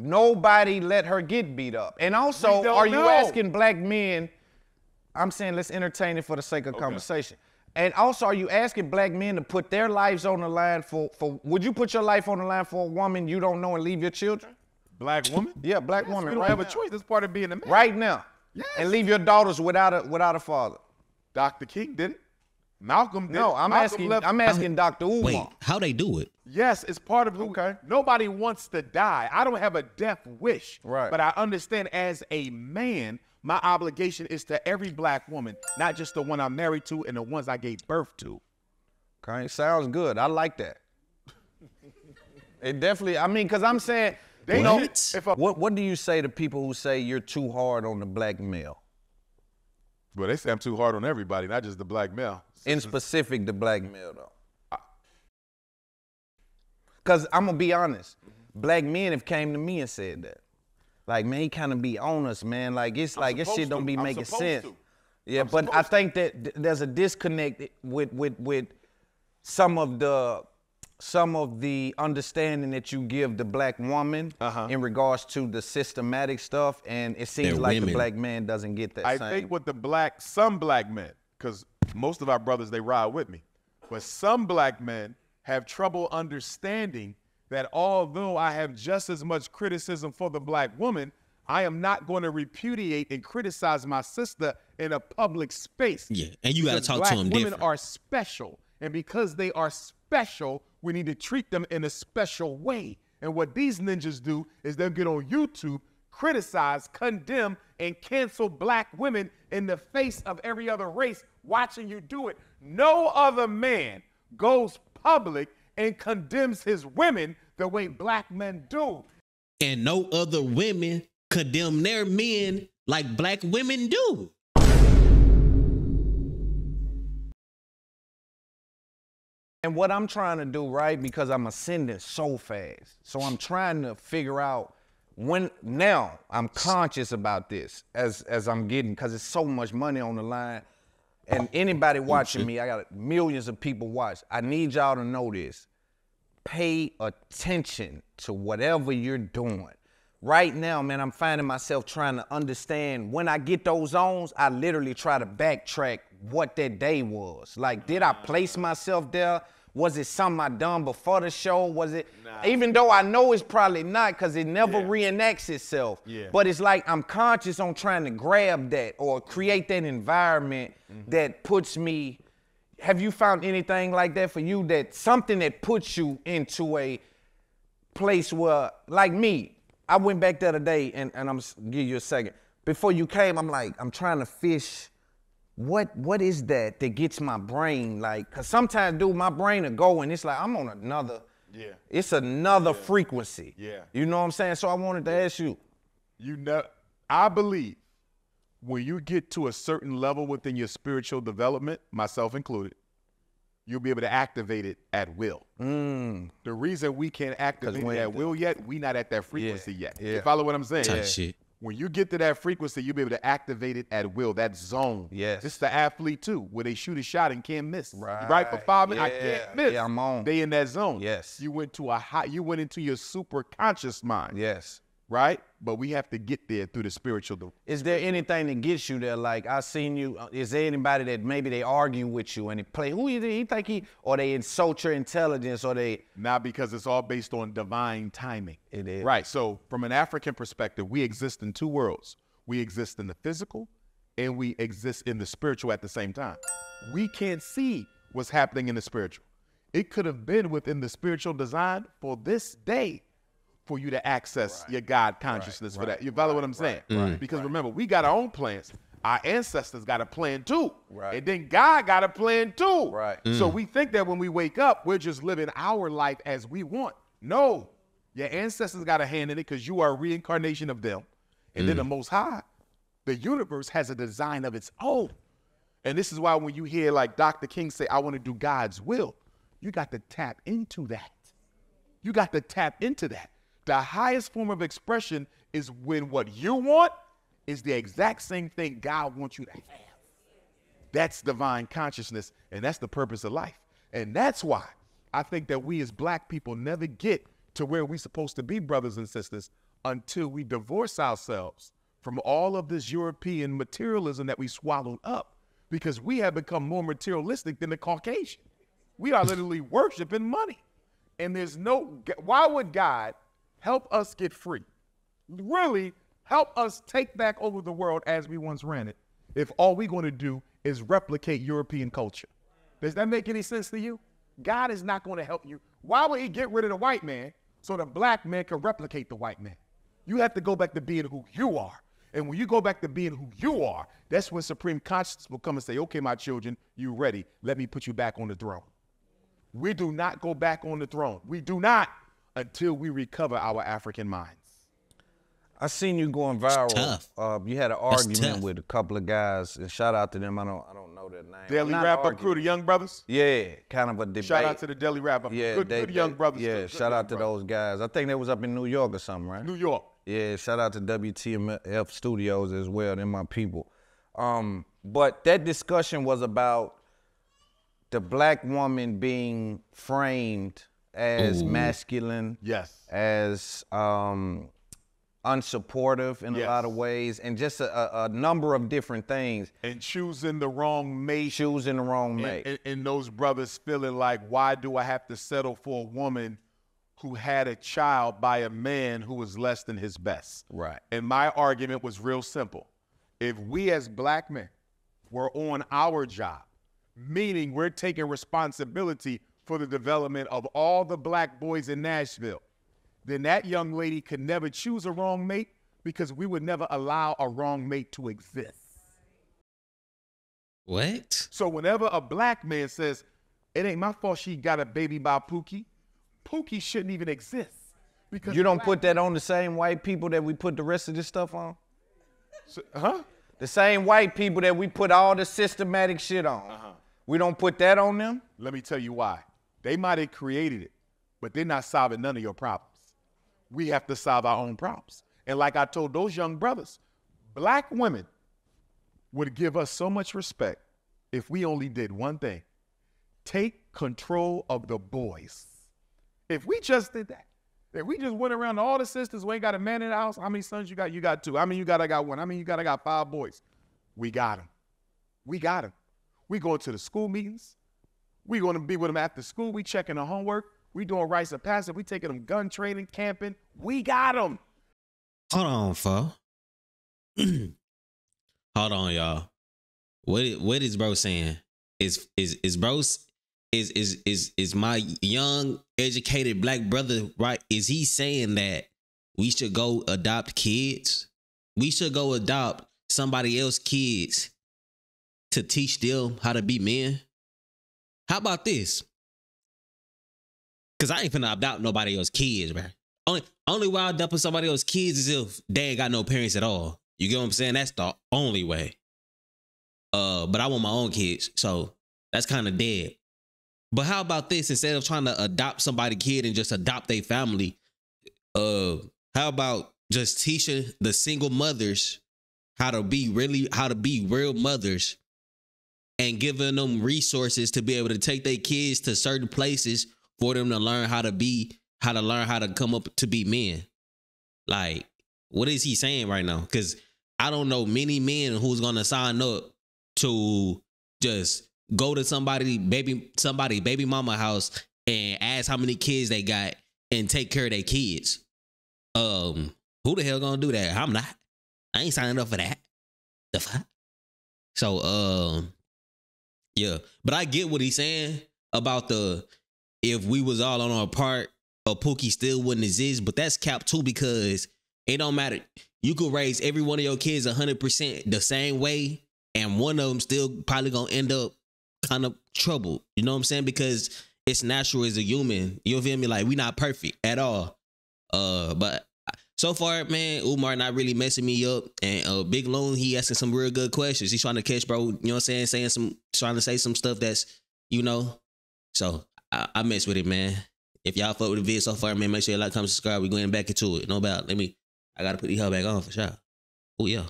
Nobody let her get beat up. And also, are you asking black men, I'm saying let's entertain it for the sake of conversation. And also, are you asking black men to put their lives on the line for would you put your life on the line for a woman you don't know and leave your children? Black woman? Yeah, black woman. You don't have a choice. That's part of being a man. Right now. Yes. And leave your daughters without a father. Dr. King did it. Malcolm did. No, I'm asking Dr. Umar. Wait, how they do it? Yes, it's part of who. Nobody wants to die. I don't have a death wish. Right. But I understand as a man, my obligation is to every black woman, not just the one I'm married to and the ones I gave birth to. Okay, sounds good. I like that. It definitely, I mean, because I'm saying, you know, what do you say to people who say you're too hard on the black male? Well, they say I'm too hard on everybody, not just the black male. In specific, the black male, though. Because I'm going to be honest, black men have came to me and said that. Like, man, he kind of be on us, man. Like, it's like, this shit don't be making sense. Yeah, but I think that there's a disconnect with some of the understanding that you give the black woman in regards to the systematic stuff, and it seems like the black man doesn't get that same. I think with some black men, because most of our brothers, they ride with me, but some black men have trouble understanding that although I have just as much criticism for the black woman, I am not going to repudiate and criticize my sister in a public space. Yeah, and you got to talk to them different. Black women are special, and because they are special, we need to treat them in a special way. And what these ninjas do is they'll get on YouTube, criticize, condemn, and cancel black women in the face of every other race watching you do it. No other man goes public and condemns his women the way black men do. And no other women condemn their men like black women do. And what I'm trying to do, right, because I'm ascending so fast, so I'm trying to figure out now I'm conscious about this as I'm getting, because there's so much money on the line. And anybody watching me, I got millions of people watch. I need y'all to know this. Pay attention to whatever you're doing. Right now, man, I'm finding myself trying to understand when I get those zones, I literally try to backtrack what that day was. Like, did I place myself there? Was it something I done before the show? Was it, even though I know it's probably not because it never reenacts itself. But it's like I'm conscious on trying to grab that or create that environment that puts me. Have you found anything like that for you, that something that puts you into a place where, like me, I went back the other day and I'm gonna give you a second. Before you came, I'm like, I'm trying to fish. What is that gets my brain, like, cause sometimes, dude, my brain will go and it's like, I'm on another, it's another frequency. You know what I'm saying? So I wanted to ask you. You know, I believe when you get to a certain level within your spiritual development, myself included, you'll be able to activate it at will. The reason we can't activate it at will yet, we not at that frequency yet. You follow what I'm saying? Type shit. When you get to that frequency, you'll be able to activate it at will, that zone. Yes. It's the athlete too, where they shoot a shot and can't miss. Right? For 5 minutes, I can't miss. Yeah, I'm on. They in that zone. Yes. You went to you went into your super conscious mind. Yes. Right? But we have to get there through the spiritual. Is there anything that gets you there? Like, I seen you, is there anybody that maybe they argue with you and they play, who you think or they insult your intelligence, or they? Not, because it's all based on divine timing. It is. Right, so from an African perspective, we exist in two worlds. We exist in the physical and we exist in the spiritual at the same time. We can't see what's happening in the spiritual. It could have been within the spiritual design for this day for you to access your God consciousness for that. You follow what I'm saying? Because remember, we got our own plans. Our ancestors got a plan too. And then God got a plan too. So we think that when we wake up, we're just living our life as we want. No, your ancestors got a hand in it because you are a reincarnation of them. And then the Most High, the universe has a design of its own. And this is why when you hear like Dr. King say, I want to do God's will, you got to tap into that. You got to tap into that. The highest form of expression is when what you want is the exact same thing God wants you to have. That's divine consciousness, and that's the purpose of life. And that's why I think that we as black people never get to where we're supposed to be, brothers and sisters, until we divorce ourselves from all of this European materialism that we swallowed up, because we have become more materialistic than the Caucasian. We are literally worshiping money. And there's no, why would God help us get free? Really help us take back over the world as we once ran it, if all we're going to do is replicate European culture? Does that make any sense to you? God is not going to help you. Why would he get rid of the white man so the black man can replicate the white man? You have to go back to being who you are. And when you go back to being who you are, that's when supreme consciousness will come and say, okay, my children, you ready? Let me put you back on the throne. We do not go back on the throne. We do not until we recover our African minds. I seen you going viral. Tough. You had an That's argument tough. with a couple of guys, and shout out to them. I don't know their name. Daily Not Wrap Up argument. Crew, the Young Brothers. Yeah, kind of a debate. Shout out to the Daily Wrap Up. Yeah, good Young Brothers. Yeah, Good shout young out to brothers. those guys. I think they was up in New York or something, right? New York. Yeah, shout out to WTMF Studios as well. They're my people. But that discussion was about the black woman being framed as masculine, Yes. as unsupportive in a lot of ways, and just a number of different things. And choosing the wrong mate. Choosing the wrong mate. And those brothers feeling like, why do I have to settle for a woman who had a child by a man who was less than his best? Right. And my argument was real simple. If we as black men were on our job, meaning we're taking responsibility for the development of all the black boys in Nashville, then that young lady could never choose a wrong mate, because we would never allow a wrong mate to exist. What? So whenever a black man says, it ain't my fault she got a baby by Pookie, Pookie shouldn't even exist. Because You don't put that on the same white people that we put the rest of this stuff on? Huh? The same white people that we put all the systematic shit on. We don't put that on them? Let me tell you why. They might have created it, but they're not solving none of your problems. We have to solve our own problems. And like I told those young brothers, black women would give us so much respect if we only did one thing: take control of the boys. If we just did that, if we just went around to all the sisters who ain't got a man in the house, how many sons you got? You got 2. How many you got? I got 1. How many you got? I got 5 boys. We got them. We got them. We going to the school meetings. We going to be with them after school. We checking the homework. We doing rites of passage. We taking them gun training, camping. We got them. Hold on, fo. Hold on, y'all. What is bro saying? Is my young educated black brother right? Is he saying that we should go adopt kids? We should go adopt somebody else's kids to teach them how to be men? How about this? Cause I ain't finna adopt nobody else's kids, bro. Only way I adopt somebody else's kids is if they ain't got no parents at all. You get what I'm saying? That's the only way. But I want my own kids, so that's kind of dead. But how about this? Instead of trying to adopt somebody's kid and just adopt their family, how about just teaching the single mothers how to be real mothers, and giving them resources to be able to take their kids to certain places for them to learn how to come up to be men. Like, what is he saying right now? Because I don't know many men who's gonna sign up to just go to somebody baby mama house and ask how many kids they got and take care of their kids. Who the hell gonna do that? I'm not. I ain't signing up for that. The fuck? So, yeah. But I get what he's saying about if we was all on our part, a Pookie still wouldn't exist. But that's cap too, because it don't matter. You could raise every one of your kids 100% the same way, and one of them still probably gonna end up kind of troubled. You know what I'm saying? Because it's natural as a human. You feel me? Like, we not perfect at all. But so far, man, Umar not really messing me up. And Big Loom, he asking some real good questions. He's trying to catch, bro, you know what I'm saying? Trying to say some stuff that's, you know. So I mess with it, man. If y'all fuck with the vid so far, man, make sure you like, comment, subscribe. We going back into it. No doubt. I gotta put the hell back on for sure. Oh yeah.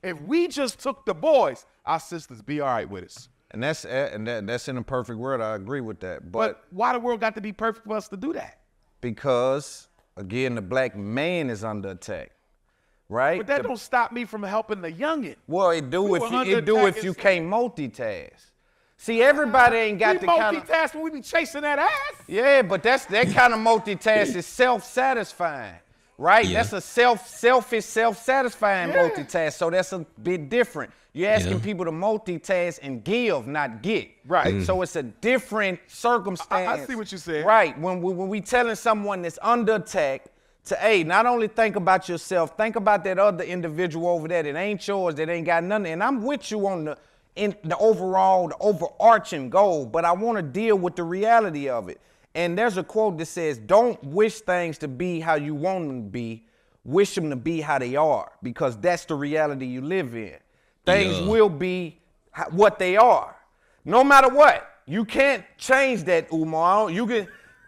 If we just took the boys, our sisters be all right with us. And that's in a perfect world. I agree with that. But why the world got to be perfect for us to do that? Because again, the black man is under attack, right? But that don't stop me from helping the youngin. Well, it do if you can't multitask. See, everybody ain't got the kind of multitask when we be chasing that ass. Yeah, but that kind of multitask is self-satisfying, right? Yeah. That's a selfish, self-satisfying multitask. So that's a bit different. You're asking people to multitask and give, not get. Right. So it's a different circumstance. I see what you're saying. Right. When we telling someone that's under attack to, hey, not only think about yourself, think about that other individual over there that ain't yours, that ain't got nothing. And I'm with you on the overall, the overarching goal, but I want to deal with the reality of it. And there's a quote that says, don't wish things to be how you want them to be, wish them to be how they are, because that's the reality you live in. Things will be what they are, no matter what. You can't change that, Umar.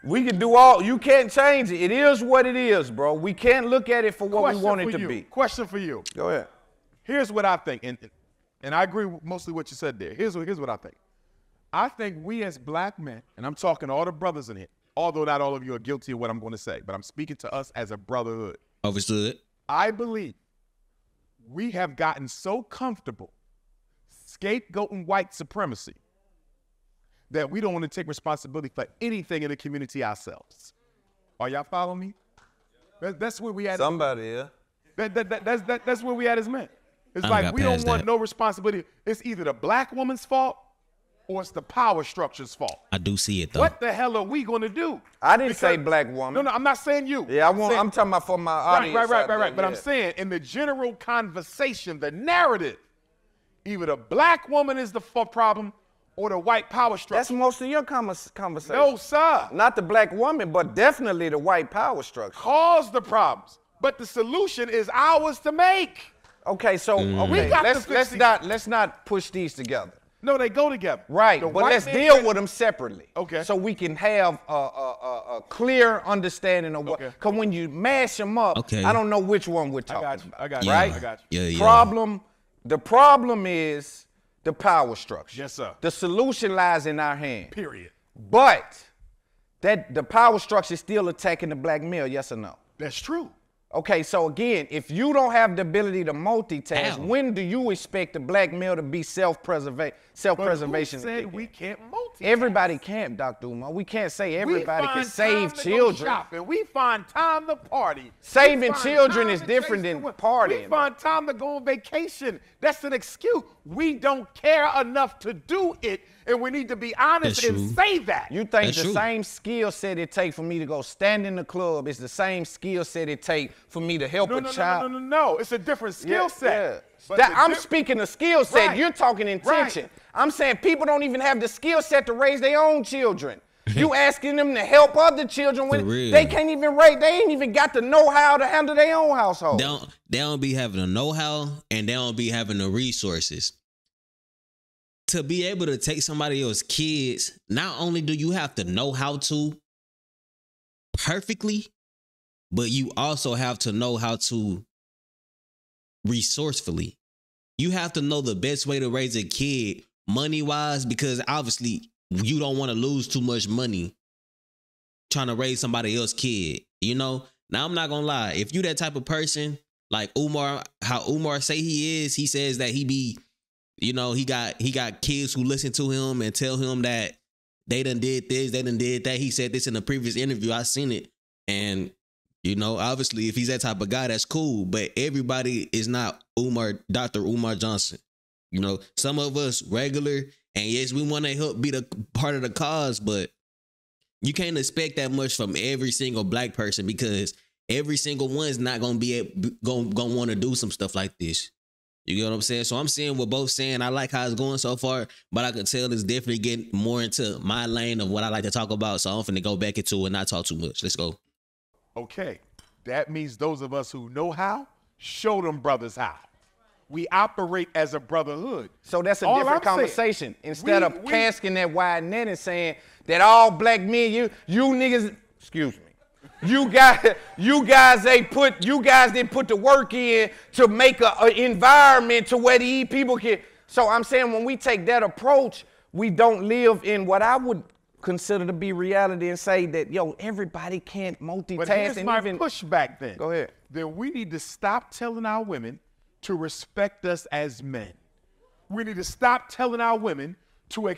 We can do all, you can't change it. It is what it is, bro. We can't look at it for what we want it to be. Question for you. Go ahead. Here's what I think, and I agree with mostly what you said there. Here's what I think. I think we as black men, and I'm talking to all the brothers in here, although not all of you are guilty of what I'm going to say, but I'm speaking to us as a brotherhood. Understood. I believe we have gotten so comfortable scapegoating white supremacy that we don't want to take responsibility for anything in the community ourselves. Are y'all following me? That's where we at. Somebody, yeah. That's where we at as men. It's I like got we don't past want that. no responsibility. It's either the black woman's fault or it's the power structure's fault. I do see it though. What the hell are we going to do? I didn't say black woman. No, I'm not saying you. Yeah, I'm talking about for my audience. Right. But I'm saying in the general conversation, the narrative, either the black woman is the problem or the white power structure. That's most of your conversation. No, sir. Not the black woman, but definitely the white power structure. Cause the problems, but the solution is ours to make. Okay, so We got let's not push these together. No, they go together. Right, The but white let's man deal said- with them separately. Okay. So we can have a clear understanding of what. Okay. Because when you mash them up, Okay. I don't know which one we're I talking got you. about. I got you. Right? I got you. Yeah. The problem is the power structure. Yes, sir. The solution lies in our hand. Period. But that the power structure is still attacking the black male, yes or no? That's true. Okay, so again, if you don't have the ability to multitask, How? when do you expect the black male to be self-preservation? But who said we can't multitask? Everybody can't, Dr. Umar. We can't say everybody We can find save time to go children. shopping. We find time to party. Saving We find children time is to different chase than the women. partying. We find time to go on vacation. That's an excuse. We don't care enough to do it, and we need to be honest That's and true. say that. You think That's the true. same skill set it take for me to go stand in the club is the same skill set it take for me to help a child? No. It's a different skill set. Yeah. But That, the I'm diff- speaking of skill set. Right. You're talking intention. Right. I'm saying people don't even have the skill set to raise their own children. You asking them to help other children when For real. they can't even raise, they ain't even got the know-how to handle their own household. They don't be having the know-how and they don't be having the resources. To be able to take somebody else's kids, not only do you have to know how to perfectly, but you also have to know how to resourcefully. You have to know the best way to raise a kid money-wise, because obviously you don't want to lose too much money trying to raise somebody else's kid, you know? Now, I'm not gonna lie. If you that type of person, like Umar, how Umar say he is, he says that he be, you know, he got kids who listen to him and tell him that they done did this, they done did that. He said this in a previous interview. I seen it. And, you know, obviously if he's that type of guy, that's cool. But everybody is not Dr. Umar Johnson. You know, some of us regular, and yes, we want to help be the part of the cause, but you can't expect that much from every single black person, because every single one's not gonna gonna want to do some stuff like this. You get what I'm saying? So I'm seeing what both saying. I like how it's going so far, but I can tell it's definitely getting more into my lane of what I like to talk about. So I'm finna go back into it and not talk too much. Let's go. Okay, that means those of us who know how, show them brothers how. We operate as a brotherhood. So that's a All different I'm saying, conversation. Instead of we- casting that wide net and saying that all black men, you niggas, excuse me, you guys didn't put the work in to make an environment to where these people can. So I'm saying when we take that approach, we don't live in what I would consider to be reality and say that, yo, everybody can't multitask? But here's and my even pushback then. Go ahead. Then we need to stop telling our women to respect us as men. We need to stop telling our women to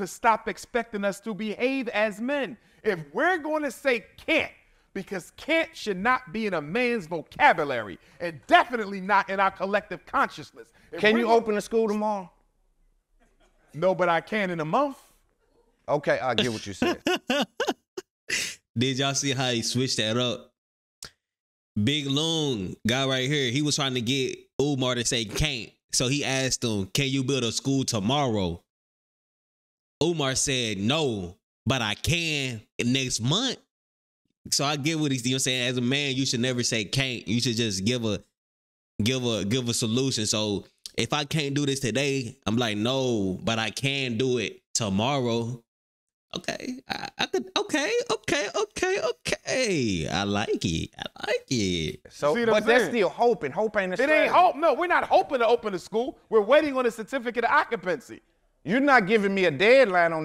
stop expecting us to behave as men. If we're going to say can't, because can't should not be in a man's vocabulary and definitely not in our collective consciousness. Can you open a school tomorrow? No, but I can in a month. Okay, I get what you said. Did y'all see how he switched that up? Big Loom guy right here, he was trying to get Umar to say can't. So he asked him, can you build a school tomorrow? Umar said, no, but I can next month. So I get what he's, you know what I'm saying? As a man, you should never say can't. You should just give a solution. So if I can't do this today, I'm like, no, but I can do it tomorrow. Okay. I could, okay. I like it. So, See what I'm but that's saying? still hoping. Hope ain't a It strategy. ain't hope. No, we're not hoping to open the school. We're waiting on a certificate of occupancy. You're not giving me a deadline on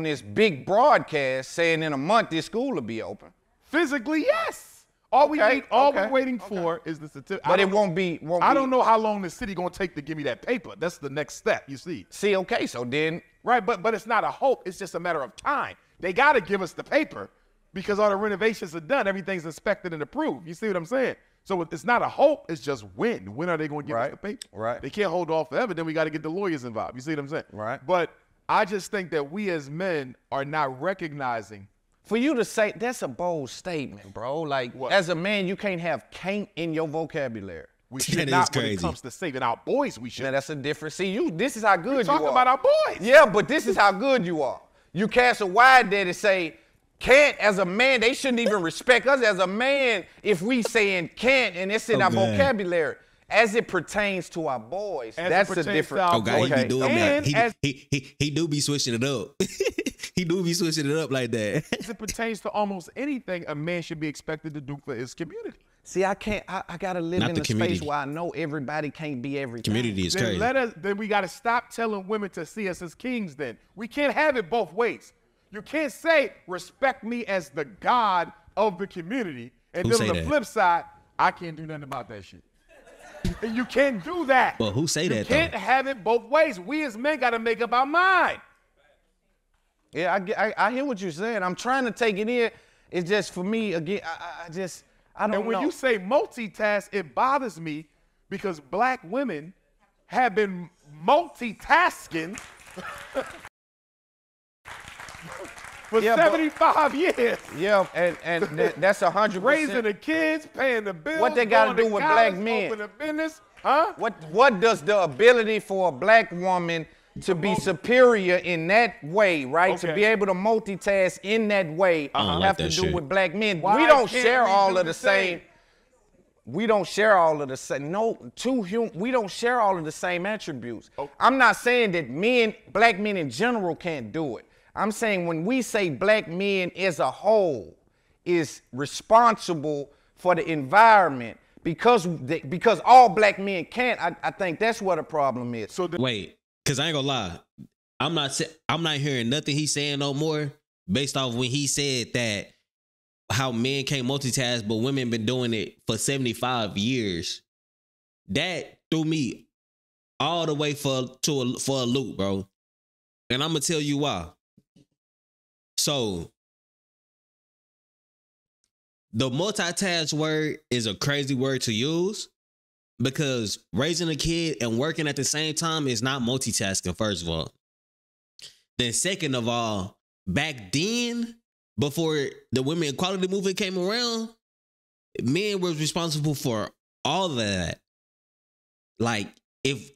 this big broadcast saying in a month this school will be open. Physically, yes. All we're waiting for is the certificate. But it won't be. I don't know how long the city gonna take to give me that paper. That's the next step, you see. See, okay, so then. Right, but it's not a hope. It's just a matter of time. They got to give us the paper because all the renovations are done. Everything's inspected and approved. You see what I'm saying? So it's not a hope. It's just when. When are they going to give us the paper? Right. They can't hold off forever. Then we got to get the lawyers involved. You see what I'm saying? Right. But I just think that we as men are not recognizing. For you to say, that's a bold statement, bro. Like, What? as a man, you can't have can't in your vocabulary. We That should is not when it crazy. comes to saving our boys. We should. Now, that's a different. See, this is how good you Talking are. about our boys. Yeah, but this is how good you are. You cast a wide net and say, can't as a man, they shouldn't even respect us as a man if we saying can't and it's in our man. vocabulary. As it pertains to our boys, As it that's a pertains different. to our Okay, he be doing And that. as- He do be switching it up. He do be switching it up like that. As it pertains to almost anything a man should be expected to do for his community. See, I can't. I gotta live Not in the a community. space where I know everybody can't be everything. Community is crazy. Then we got to stop telling women to see us as kings then. We can't have it both ways. You can't say, respect me as the God of the community. And Who then say on the that? flip side, I can't do nothing about that shit. You can't do that. Well, who say you that, You can't though? have it both ways. We as men got to make up our mind. Yeah, I hear what you're saying. I'm trying to take it in. It's just for me again. I don't know. And when you say multitask, it bothers me because black women have been multitasking for Yeah, but- 75 years. Yeah, and that's 100%. Raising the kids, paying the bills. What they gotta going to do with college, black men? Open a business, huh? What does the ability for a black woman to be superior in that way, right? To Okay. be able to multitask in that way don't have like to that do shit. with black men. Why We don't can't share we all do of the the same. We don't share all of the same. No, we don't share all of the same attributes. Okay. I'm not saying that black men in general can't do it. I'm saying when we say black men as a whole is responsible for the environment because all black men can't, I think that's what the problem is. So Wait, because I ain't gonna lie. I'm not hearing nothing he's saying no more based off when he said that how men can't multitask, but women been doing it for 75 years. That threw me all the way for a loop, bro. And I'm gonna tell you why. So the multitask word is a crazy word to use because raising a kid and working at the same time is not multitasking, first of all. Then second of all, back then, before the women equality movement came around, men was responsible for all of that. Like if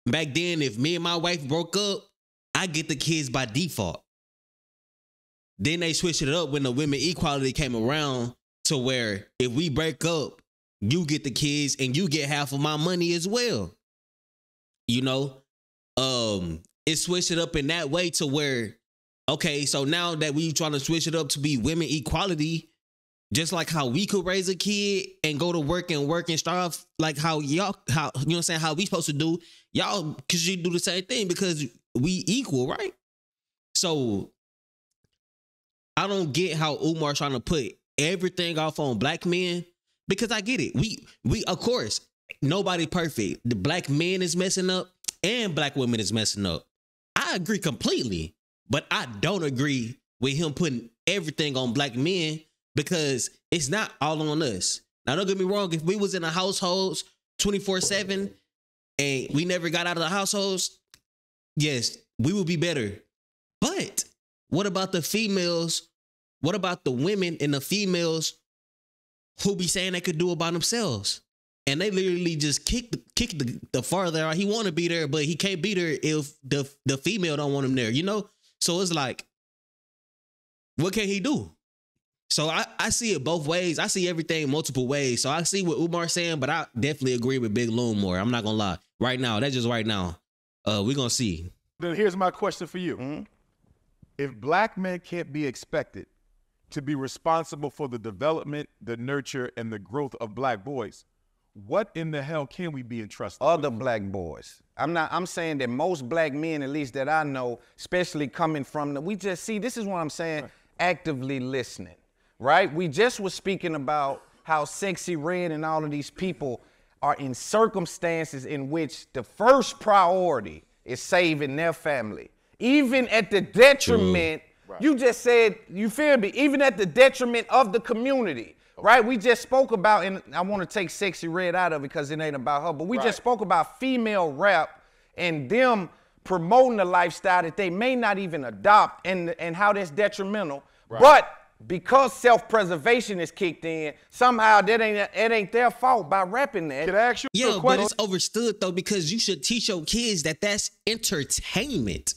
back then, if me and my wife broke up, I get the kids by default. Then they switched it up when the women equality came around to where if we break up, you get the kids and you get half of my money as well. You know, it switched it up in that way to where, okay, so now that we trying to switch it up to be women equality, just like how we could raise a kid and go to work and strive, like how you know what I'm saying, how we supposed to do, y'all, because you do the same thing because we equal, right? So I don't get how Umar trying to put everything off on black men, because I get it. We of course, nobody perfect. The black men is messing up and black women is messing up. I agree completely, but I don't agree with him putting everything on black men, because it's not all on us. Now, don't get me wrong. If we was in the households 24/7 and we never got out of the households, yes, we would be better. But what about the females? What about the women and the females who be saying they could do it by themselves? And they literally just kick the farther out. He want to be there, but he can't be there if the female don't want him there, you know? So it's like, what can he do? So I see it both ways. I see everything multiple ways. So I see what Umar's saying, but I definitely agree with Big Loom more. I'm not going to lie. Right now, that's just right now. We're going to see. Then here's my question for you. If black men can't be expected to be responsible for the development, the nurture, and the growth of black boys, what in the hell can we be entrusted Other black boys. I'm saying that most black men, at least that I know, especially coming from we just see, this is what I'm saying, actively listening, right? We just was speaking about how Sexy Red and all of these people are in circumstances in which the first priority is saving their family. Even at the detriment, you just said, you feel me? Even at the detriment of the community. Right, we just spoke about, and I want to take Sexy Red out of it because it ain't about her, but we just spoke about female rap and them promoting a lifestyle that they may not even adopt, and how that's detrimental. But because self-preservation is kicked in, somehow it ain't their fault by rapping that. Can I ask you a question? But it's overstood though, because you should teach your kids that that's entertainment.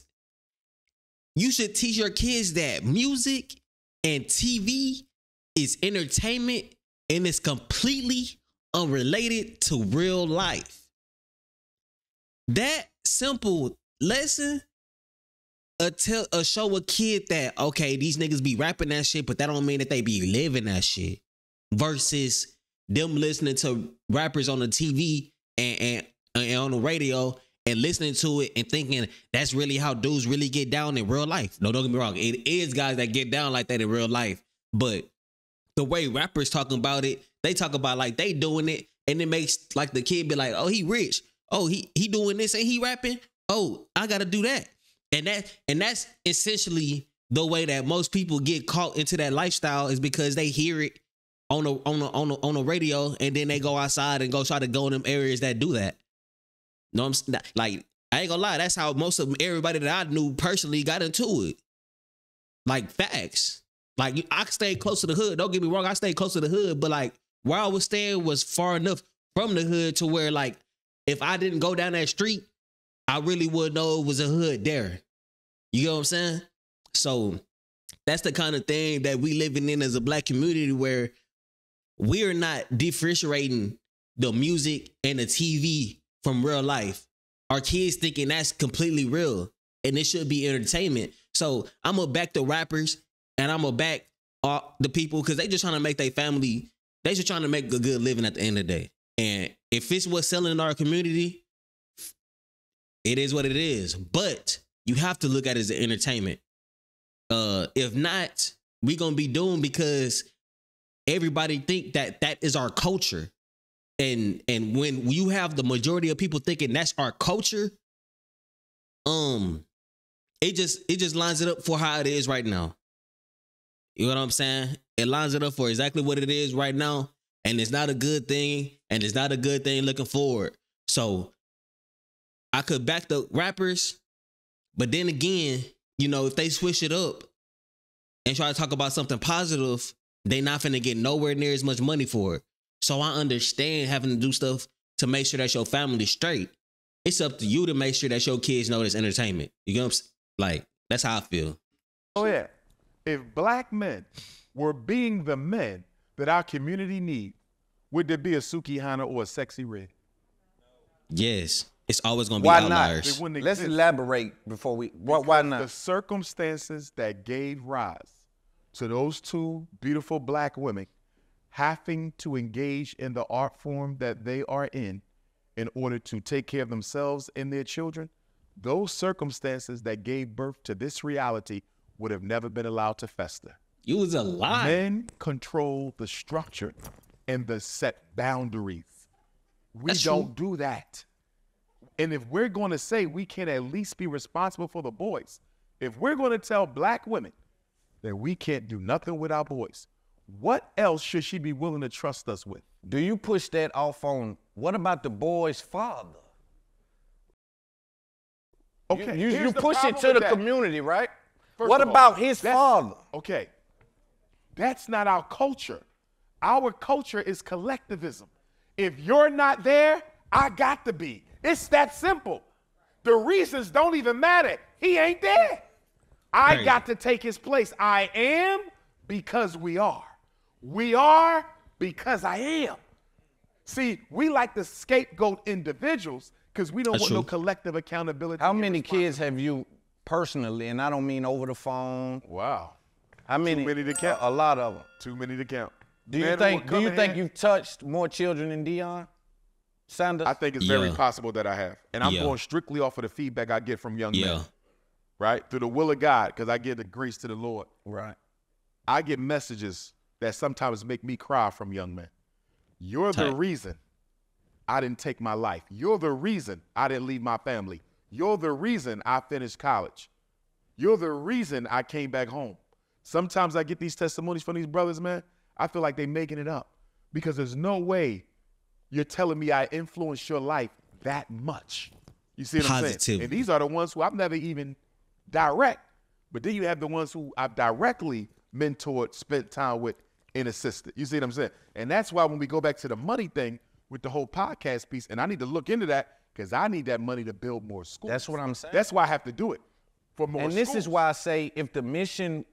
You should teach your kids that music and TV is entertainment and it's completely unrelated to real life. That simple lesson show a kid that, okay, these niggas be rapping that shit, but that don't mean that they be living that shit. Versus them listening to rappers on the TV and on the radio and listening to it and thinking that's really how dudes really get down in real life. No, don't get me wrong. It is guys that get down like that in real life, but the way rappers talking about it, they talk about like they doing it, and it makes like the kid be like, oh, he rich. Oh, he doing this and he rapping. Oh, I gotta do that. And that's essentially the way that most people get caught into that lifestyle, is because they hear it on the radio, and then they go outside and go try to go in them areas that do that. No, I'm not, like, I ain't gonna lie, that's how most of everybody that I knew personally got into it. Like, facts. Like, I stayed close to the hood. Don't get me wrong, I stayed close to the hood, but like where I was staying was far enough from the hood to where, like, if I didn't go down that street, I really would know it was a hood there. You know what I'm saying? So that's the kind of thing that we living in as a black community, where we're not differentiating the music and the TV from real life. Our kids thinking that's completely real and it should be entertainment. So I'm gonna back the rappers and I'm gonna back the people, because they just trying to make their family, they just trying to make a good living at the end of the day. And if it's what's selling in our community, it is what it is. But you have to look at it as an entertainment. If not, we gonna be doomed, because everybody think that that is our culture. And when you have the majority of people thinking that's our culture, it just lines it up for how it is right now. You know what I'm saying? It lines it up for exactly what it is right now. And it's not a good thing. And it's not a good thing looking forward. So I could back the rappers. But then again, you know, if they switch it up and try to talk about something positive, they not finna get nowhere near as much money for it. So I understand having to do stuff to make sure that your family's straight. It's up to you to make sure that your kids know this entertainment. You know what I'm saying? Like, that's how I feel. Oh, yeah. If black men were being the men that our community needs, would there be a Suki Hana or a Sexy Red? Yes. It's always going to be Why outliers. not? Let's elaborate before we, why not? The circumstances that gave rise to those two beautiful black women having to engage in the art form that they are in order to take care of themselves and their children, those circumstances that gave birth to this reality would have never been allowed to fester. You was a lie. Men control the structure and the set boundaries. We don't do that. And if we're going to say we can at least be responsible for the boys, if we're going to tell black women that we can't do nothing with our boys, what else should she be willing to trust us with? Do you push that off on, what about the boy's father? Okay, You push it to the community, right? First What of all, about his that's- father? Okay, that's not our culture. Our culture is collectivism. If you're not there, I got to be. It's that simple. The reasons don't even matter. He ain't there. I got to take his place. I am because we are. We are because I am. See, we like to scapegoat individuals because we don't want no collective accountability. How many kids have you personally, and I don't mean over the phone? Wow. How many? Too many to count. A lot of them. Too many to count. Do you think you've touched more children than Deion Sanders? I think it's very possible that I have. And I'm going strictly off of the feedback I get from young men. Right? Through the will of God, because I give the grace to the Lord. Right. I get messages that sometimes make me cry from young men. You're the reason I didn't take my life. You're the reason I didn't leave my family. You're the reason I finished college. You're the reason I came back home. Sometimes I get these testimonies from these brothers, man. I feel like they're making it up because there's no way you're telling me I influenced your life that much. You see what I'm saying? And these are the ones who I've never even direct, but then you have the ones who I've directly mentored, spent time with, and assisted. You see what I'm saying? And that's why when we go back to the money thing with the whole podcast piece, and I need to look into that because I need that money to build more schools. That's what I'm saying. That's why I have to do it for more schools. And this is why I say if the mission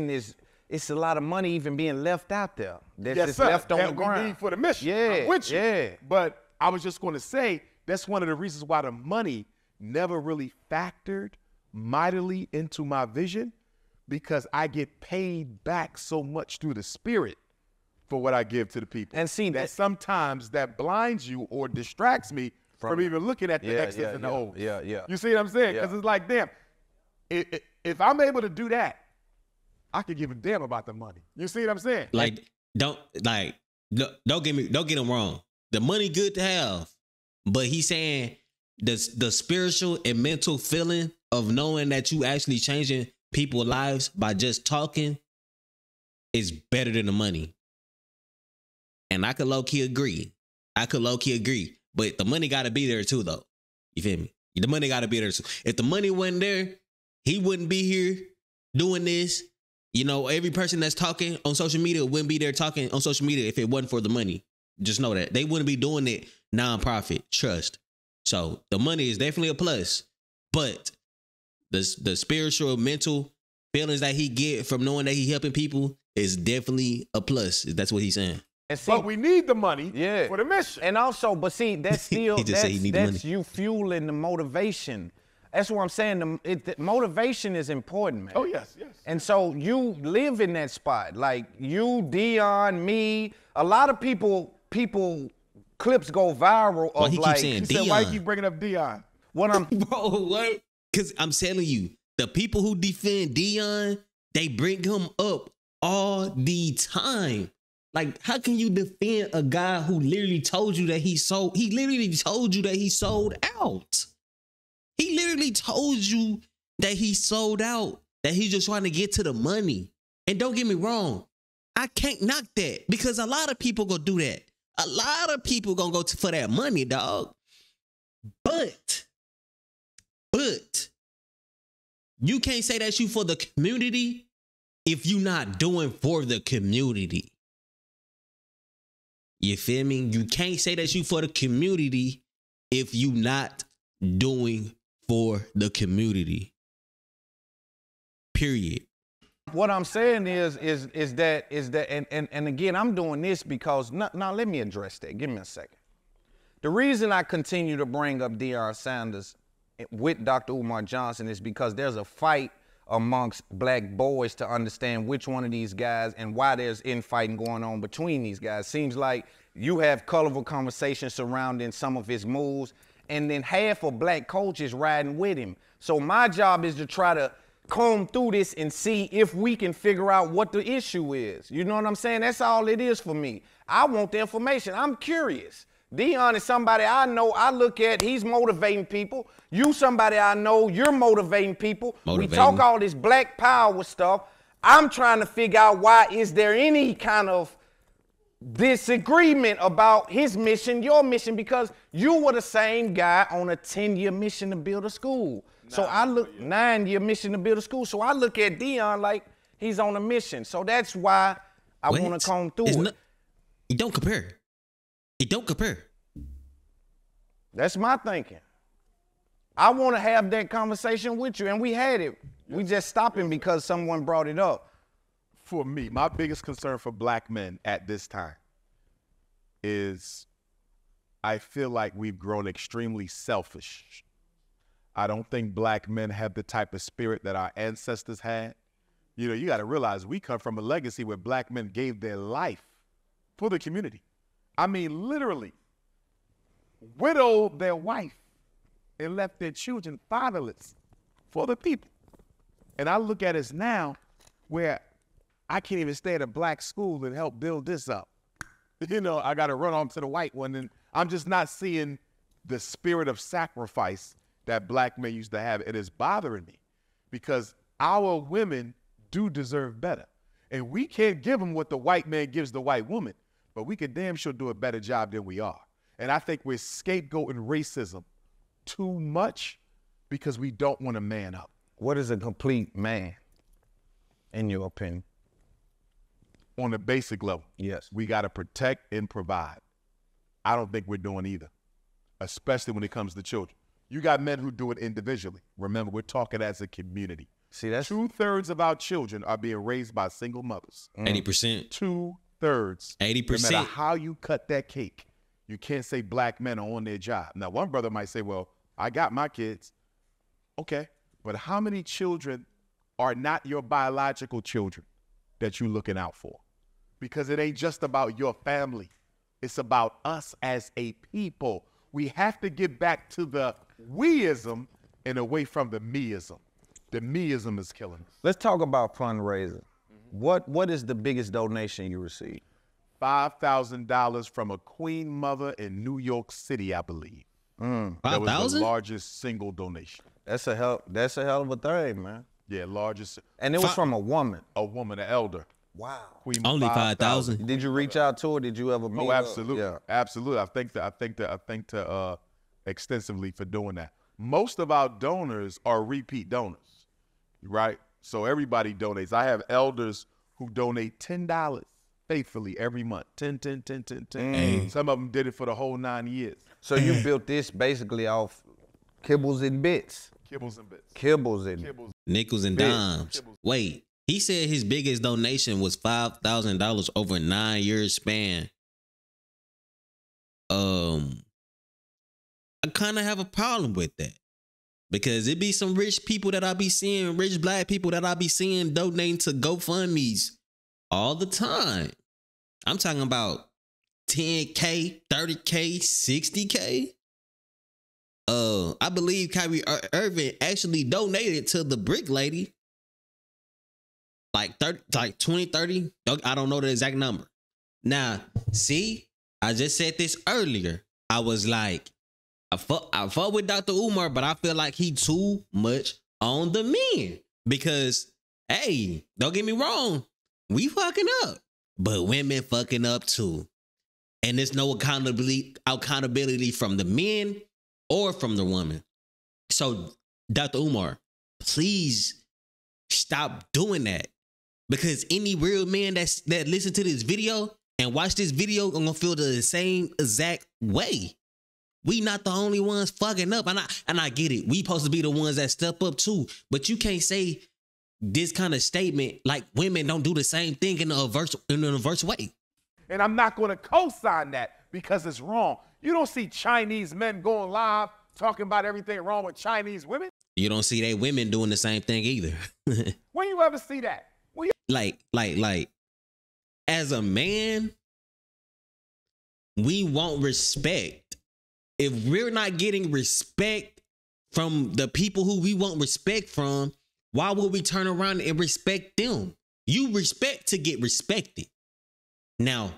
is, it's a lot of money even being left out there. That's just left on the ground. We need for the mission. Yeah, I'm with you. yeah. But I was just going to say that's one of the reasons why the money never really factored mightily into my vision, because I get paid back so much through the spirit for what I give to the people. And see that sometimes that blinds you or distracts me from even looking at the X's and the O's. Yeah. You see what I'm saying? Because it's like, damn, if I'm able to do that, I could give a damn about the money. You see what I'm saying? Don't get him wrong. The money good to have, but he's saying the spiritual and mental feeling of knowing that you actually changing people's lives by just talking is better than the money. And I could low-key agree. But the money got to be there too, though. You feel me? The money got to be there too. If the money wasn't there, he wouldn't be here doing this. You know, every person that's talking on social media wouldn't be there talking on social media if it wasn't for the money. Just know that. They wouldn't be doing it nonprofit. Trust. So the money is definitely a plus. But the spiritual, mental feelings that he get from knowing that he helping people is definitely a plus. That's what he's saying. And see, but we need the money for the mission. And also, but see, that's still, that's you fueling the motivation. That's what I'm saying. The motivation is important, man. Oh, yes. And so you live in that spot. Like you, Dion, me, a lot of people clips go viral of he like. Keep saying Dion. Why you keep bringing up Dion? Bro, what? Because I'm telling you, the people who defend Dion, they bring him up all the time. Like, how can you defend a guy who literally told you that he sold out? He literally told you that he sold out, that he's just trying to get to the money. And don't get me wrong, I can't knock that because a lot of people gonna do that. A lot of people gonna go for that money, dog. But you can't say that you for the community if you not doing for the community. You feel me? You can't say that you for the community if you not doing for the community. Period. What I'm saying is that and again, I'm doing this because now let me address that. Give me a second. The reason I continue to bring up Deion Sanders with Dr. Umar Johnson is because there's a fight amongst black boys to understand which one of these guys and why there's infighting going on between these guys. Seems like you have colorful conversations surrounding some of his moves, and then half of black coaches riding with him. So my job is to try to comb through this and see if we can figure out what the issue is. You know what I'm saying? That's all it is for me. I want the information. I'm curious. Dion is somebody I know, I look at, he's motivating people. You somebody I know, you're motivating people. We talk all this black power stuff. I'm trying to figure out why is there any kind of disagreement about his mission, your mission, because you were the same guy on a 10-year mission to build a school. So I look, 9-year mission to build a school. So I look at Dion like he's on a mission. So that's why I want to comb through it. You don't compare. It don't compare. That's my thinking. I want to have that conversation with you, and we had it. We just stopped him because someone brought it up. For me, my biggest concern for black men at this time is I feel like we've grown extremely selfish. I don't think black men have the type of spirit that our ancestors had. You know, you got to realize we come from a legacy where black men gave their life for the community. I mean, literally, widowed their wife and left their children fatherless for the people. And I look at us now where I can't even stay at a black school and help build this up. You know, I got to run on to the white one, and I'm just not seeing the spirit of sacrifice that black men used to have. It is bothering me because our women do deserve better. And we can't give them what the white man gives the white woman, but we could damn sure do a better job than we are. And I think we're scapegoating racism too much because we don't want to man up. What is a complete man, in your opinion? On the basic level, yes, we got to protect and provide. I don't think we're doing either, especially when it comes to children. You got men who do it individually. Remember, we're talking as a community. See, that's 2/3 of our children are being raised by single mothers. 80%. 2/3. 80%. No matter how you cut that cake, you can't say black men are on their job. Now, one brother might say, well, I got my kids. Okay, but how many children are not your biological children that you're looking out for? Because it ain't just about your family. It's about us as a people. We have to get back to the weism and away from the meism. The meism is killing us. Let's talk about fundraising. What is the biggest donation you received? $5,000 from a queen mother in New York City, I believe. That was the largest single donation. That's a hell of a thing, man. Yeah, largest. And it was from a woman. A woman, an elder. Wow. Queen Only 5,000. Did you reach out to her? Did you ever meet her? Oh, absolutely. Yeah. Absolutely. I thanked her extensively for doing that. Most of our donors are repeat donors, right? So everybody donates. I have elders who donate $10 faithfully every month. 10. Some of them did it for the whole 9 years. So you built this basically off kibbles and bits. Kibbles and bits. Kibbles and Kibbles. Nickels and dimes. Wait, he said his biggest donation was $5,000 over a 9-year span. I kind of have a problem with that because it be some rich people that I be seeing, rich black people that I be seeing donating to GoFundMe's all the time. I'm talking about 10K, 30K, 60K. I believe Kyrie Irving actually donated to the brick lady like 20, 30. I don't know the exact number. Now, see, I just said this earlier. I was like, I fuck with Dr. Umar, but I feel like he too much on the men because, hey, don't get me wrong, we fucking up, but women fucking up too. And there's no accountability from the men or from the woman. So, Dr. Umar, please stop doing that. Because any real man that listen to this video and watch this video are gonna feel the same exact way. We not the only ones fucking up. And I get it. We supposed to be the ones that step up too. But you can't say this kind of statement like women don't do the same thing in an adverse way. And I'm not going to co-sign that because it's wrong. You don't see Chinese men going live talking about everything wrong with Chinese women. You don't see they women doing the same thing either. When you ever see that? Like, as a man, we want respect. If we're not getting respect from the people who we want respect from, why would we turn around and respect them? You respect to get respected. Now,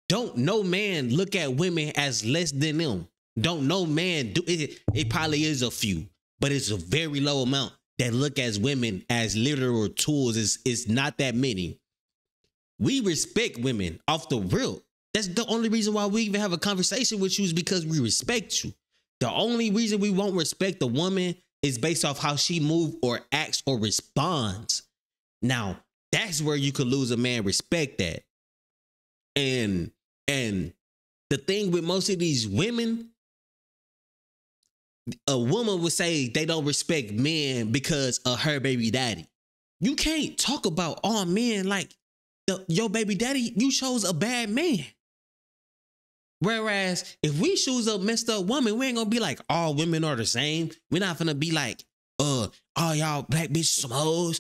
don't no man look at women as less than them. Don't no man do it. It probably is a few, but it's a very low amount that look at women as literal tools. It's not that many. We respect women off the real. That's the only reason why we even have a conversation with you is because we respect you. The only reason we won't respect a woman is based off how she moves or acts or responds. Now, that's where you could lose a man respect at. And the thing with most of these women, a woman would say they don't respect men because of her baby daddy. You can't talk about all men like your baby daddy, you chose a bad man. Whereas if we choose a messed up woman, we ain't gonna be like all women are the same. We're not gonna be like, all y'all black bitches some hoes,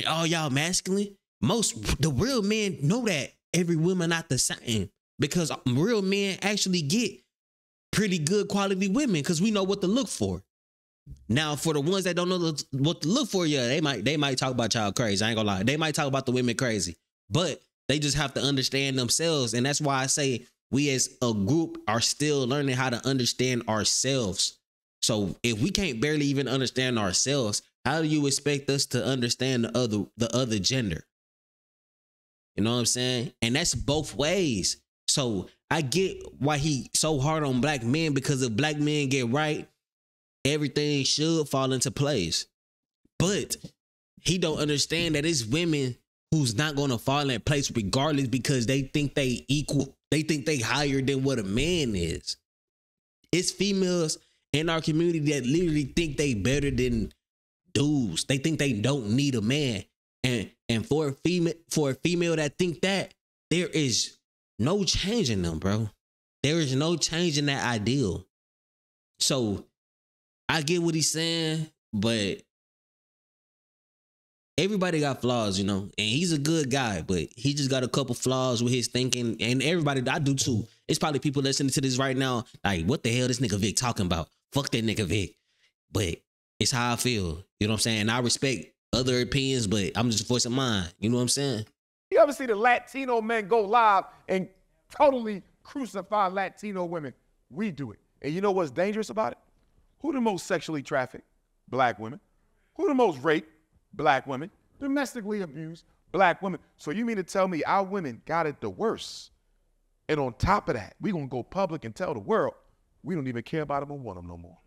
all y'all masculine. The real men know that every woman not the same because real men actually get pretty good quality women because we know what to look for. Now, for the ones that don't know what to look for, yeah, they might talk about y'all crazy. I ain't gonna lie. They might talk about the women crazy, but they just have to understand themselves. And that's why I say we as a group are still learning how to understand ourselves. So if we can't barely even understand ourselves, how do you expect us to understand the other gender? You know what I'm saying? And that's both ways. So I get why he so hard on black men, because if black men get right, everything should fall into place. But he don't understand that it's women who's not going to fall in place regardless because they think they equal. They think they higher than what a man is. It's females in our community that literally think they better than dudes. They think they don't need a man. And for a female that think that, there is no changing them, bro. There is no changing that ideal. So I get what he's saying, but everybody got flaws, you know, and he's a good guy, but he just got a couple flaws with his thinking, and everybody, I do too. It's probably people listening to this right now, like, what the hell this nigga Vick talking about? Fuck that nigga Vick. But it's how I feel, you know what I'm saying? And I respect other opinions, but I'm just voicing mine, you know what I'm saying? You ever see the Latino men go live and totally crucify Latino women? We do it. And you know what's dangerous about it? Who the most sexually trafficked? Black women. Who the most raped? Black women. Domestically abused? Black women. So you mean to tell me our women got it the worst? And on top of that, we gonna go public and tell the world we don't even care about them or want them no more.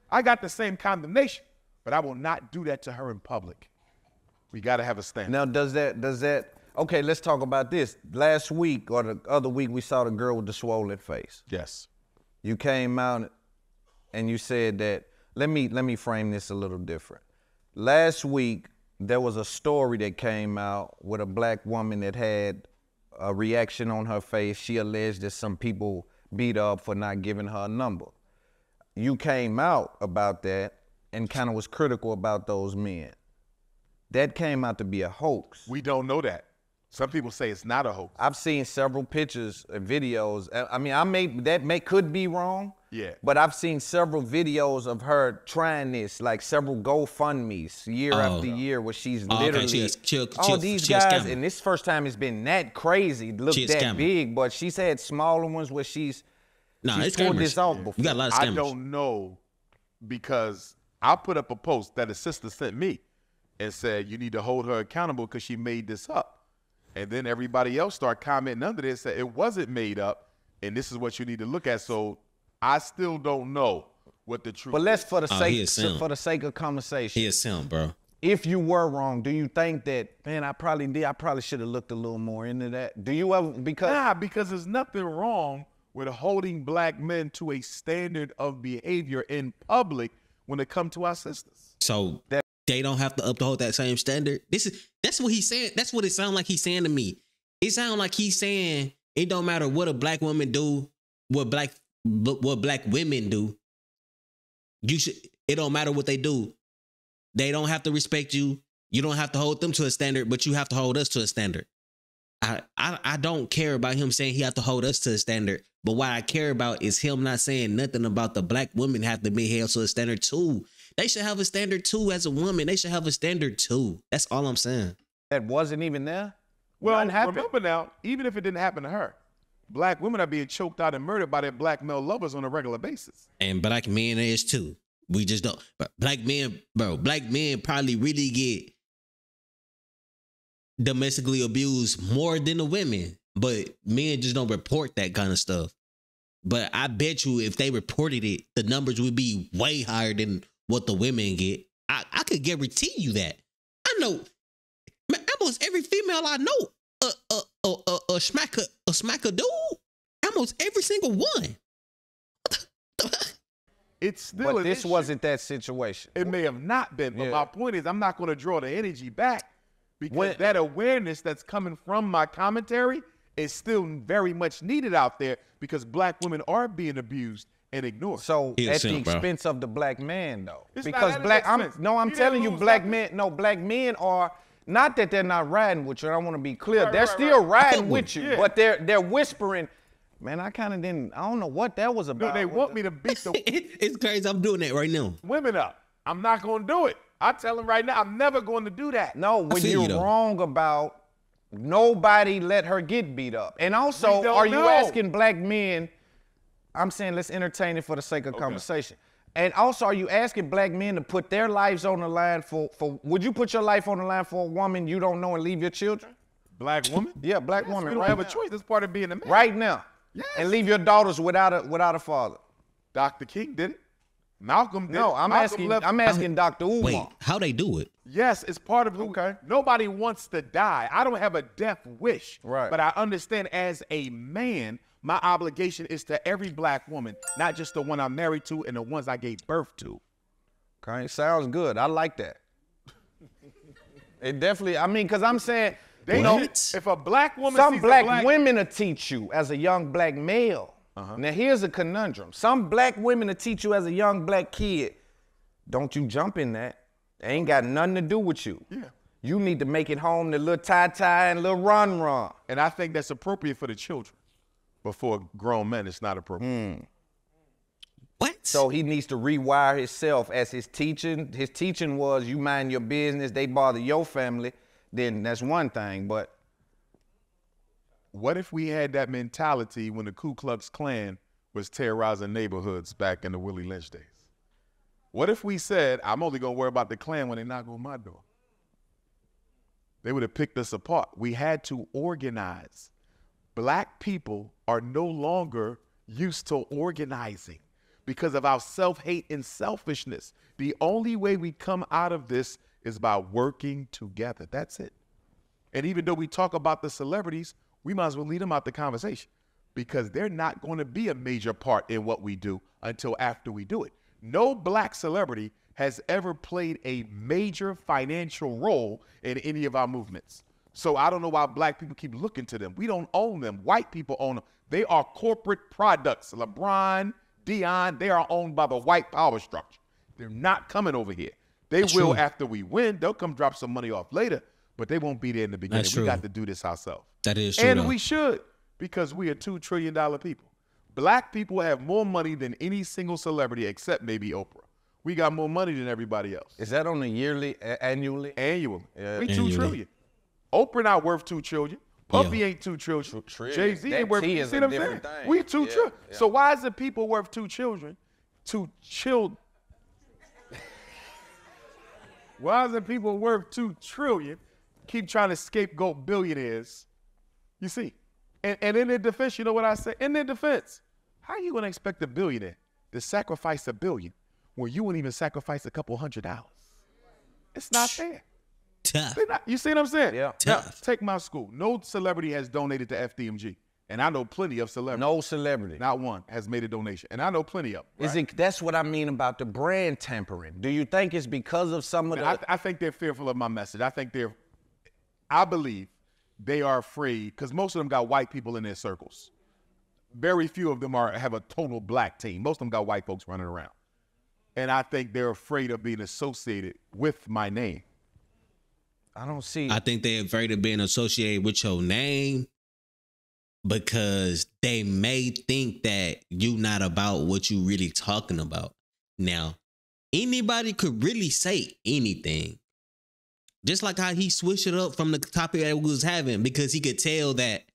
I got the same condemnation, but I will not do that to her in public. We gotta have a stand. Now, does that, okay, let's talk about this. Last week or the other week, we saw the girl with the swollen face. Yes. You came out and you said that, let me frame this a little different. Last week, there was a story that came out with a black woman that had a reaction on her face. She alleged that some people beat her up for not giving her a number. You came out about that and kind of was critical about those men. That came out to be a hoax. We don't know that. Some people say it's not a hoax. I've seen several pictures and videos. I mean, could be wrong. Yeah. But I've seen several videos of her trying this, like several GoFundMes year after year, where she's literally these guys. And this first time it's been that crazy, look that big. But she's had smaller ones where she's pulled this off before. You got a lot of scammers. I don't know, because I put up a post that a sister sent me and said you need to hold her accountable because she made this up. And then everybody else started commenting under this that it wasn't made up, and this is what you need to look at. So I still don't know what the truth. But let's, for the sake of conversation, he is him, bro. If you were wrong, do you think that, man, I probably should have looked a little more into that? Do you ever, because there's nothing wrong with holding black men to a standard of behavior in public when it comes to our sisters. So they don't have to uphold that same standard. That's what he's saying. That's what it sounds like he's saying to me. It sounds like he's saying it don't matter what a black woman do, what black women do. It don't matter what they do. They don't have to respect you. You don't have to hold them to a standard, but you have to hold us to a standard. I don't care about him saying he have to hold us to a standard, but what I care about is him not saying nothing about the black women have to be held to a standard too. They should have a standard too. As a woman, they should have a standard too. That's all I'm saying. That wasn't even there? Well, Nothing happened? remember now, even if it didn't happen to her, black women are being choked out and murdered by their black male lovers on a regular basis. And black men is too. We just don't. But black men, bro, black men probably really get domestically abused more than the women. But men just don't report that kind of stuff. But I bet you if they reported it, the numbers would be way higher than what the women get. I could guarantee you that. I know, man, almost every female I know, smack a dude. Almost every single one. It's still But an this issue. wasn't that situation. It may have not been, but Yeah. my point is I'm not going to draw the energy back because When- that awareness that's coming from my commentary is still very much needed out there because black women are being abused and ignored. So He a at the simp, bro. expense of the black man, though, It's not because at his black. I'm expense. no, I'm He didn't telling you, lose black nothing. men. No, black men are not that they're not riding with you. I want to be clear. Right, They're right, still right. riding with you, Yeah. but they're whispering. Man, I kind of didn't. I don't know what that was no, about. they want me to beat the It's crazy. I'm doing that right now. women up. I'm not going to do it. I tell them right now, I'm never going to do that. No, when feel you, you're though. wrong about nobody let her get beat up. And also, We don't are you know. asking black men? I'm saying let's entertain it for the sake of conversation. And also, are you asking black men to put their lives on the line for? Would you put your life on the line for a woman you don't know and leave your children? Black woman? Yeah, black Yes, woman. we don't Right have a now. choice. That's part of being a man. Right now. Yes. And leave your daughters without a father. Dr. King did it. Malcolm did No, it. I'm Malcolm asking Dr. Umar. Wait, how they do it? Yes, it's part of who. Okay. Nobody wants to die. I don't have a death wish. Right. But I understand as a man, my obligation is to every black woman, not just the one I'm married to and the ones I gave birth to. Okay, sounds good. I like that. It definitely. I mean, because I'm saying, They you know, if a black woman some sees black a black women will teach you as a young black male. Now here's a conundrum. Some black women will teach you as a young black kid. Don't you jump in that. It ain't got nothing to do with you. Yeah. You need to make it home to little tie and little run. And I think that's appropriate for the children. But for grown men, it's not appropriate. What? So he needs to rewire himself as his teaching. His teaching was you mind your business, they bother your family, then that's one thing. But What if we had that mentality when the Ku Klux Klan was terrorizing neighborhoods back in the Willie Lynch days? What if we said, I'm only going to worry about the Klan when they knock on my door? They would have picked us apart. We had to organize. Black people are no longer used to organizing because of our self-hate and selfishness. The only way we come out of this is by working together. That's it. And even though we talk about the celebrities, we might as well leave them out the conversation because they're not going to be a major part in what we do until after we do it. No black celebrity has ever played a major financial role in any of our movements. So I don't know why black people keep looking to them. We don't own them. White people own them. They are corporate products. LeBron, Dion, they are owned by the white power structure. They're not coming over here. They That's will true. after we win. They'll come drop some money off later, but they won't be there in the beginning. That's We true. got to do this ourselves. That is true. And though. we should, because we are $2 trillion people. Black people have more money than any single celebrity except maybe Oprah. We got more money than everybody else. is that on a yearly, annually? Annually. Yeah. We Annually. $2 trillion. Oprah not worth $2 trillion. Puffy ain't $2 trillion. trillion. Jay-Z That ain't worth. T You is see a what I'm saying? different thing. We $2 Yeah, trillion. yeah. So why is it people worth $2 trillion? Why is it people worth $2 trillion keep trying to scapegoat billionaires? You see, and in their defense, you know what I say? In their defense, how are you going to expect a billionaire to sacrifice $1 billion when you wouldn't even sacrifice a couple $100? It's not fair. Tough. They're not- you see what I'm saying? Yeah. Now, Tough. take my school. No celebrity has donated to FDMG, and I know plenty of celebrities. No celebrity. Not one has made a donation, and I know plenty of them. Is it? That's what I mean about the brand tampering. Do you think it's because of some of the? I think they're fearful of my message. I believe they are afraid because most of them got white people in their circles. Very few of them have a total black team. Most of them got white folks running around. And I think they're afraid of being associated with my name. I don't see. I think they're afraid of being associated with your name because they may think that you not about what you really talking about. Now, anybody could really say anything. Just like how he switched it up from the topic that we was having, because he could tell that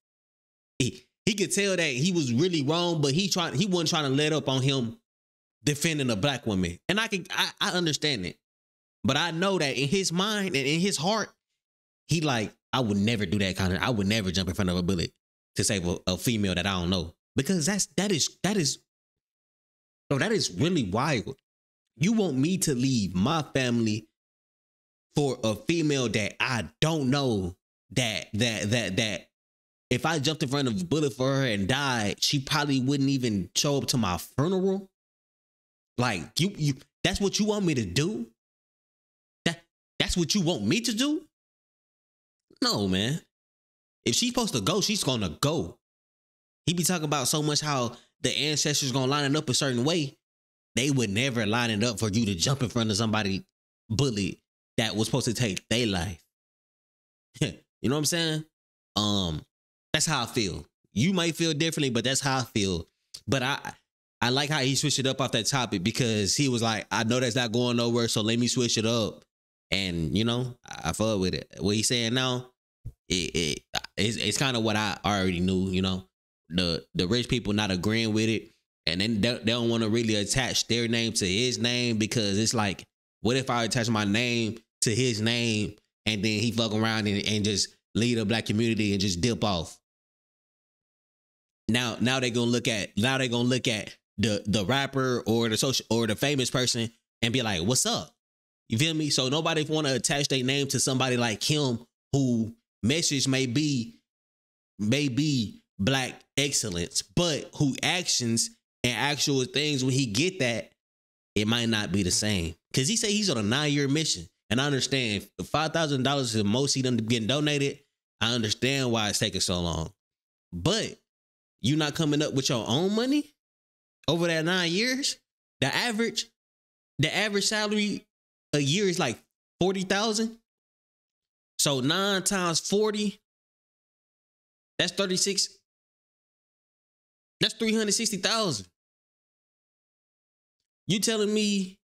he could tell that he was really wrong, but he wasn't trying to let up on him defending a black woman. And I understand it. But I know that in his mind and in his heart, he like, I would never do that I would never jump in front of a bullet to save a female that I don't know. Because that is really wild. You want me to leave my family for a female that I don't know, that if I jumped in front of a bullet for her and died, she probably wouldn't even show up to my funeral? Like, you that's what you want me to do? That's what you want me to do? No, man. If she's supposed to go, she's gonna go. He be talking about so much how the ancestors gonna line it up a certain way. They would never line it up for you to jump in front of somebody bullet that was supposed to take their life. You know what I'm saying? That's how I feel. You might feel differently, but that's how I feel. But I like how he switched it up off that topic, because he was like, I know that's not going nowhere, so let me switch it up. And, you know, I fuck with it. What he's saying now, it's kind of what I already knew, you know. The rich people not agreeing with it, and then they don't want to really attach their name to his name, because it's like, what if I attach my name to his name and then he fuck around and just lead a black community and just dip off? Now they're gonna look at the rapper or the social or the famous person and be like, what's up? You feel me? So nobody want to attach their name to somebody like him, who message may be black excellence, but who actions and actual things, when he get that, it might not be the same. Because he said he's on a 9-year mission. And I understand, if $5,000 is the most he done getting donated, I understand why it's taking so long. But you not coming up with your own money over that 9 years? The average salary a year is like 40,000. So 9 times 40, that's 36. That's 360,000. You telling me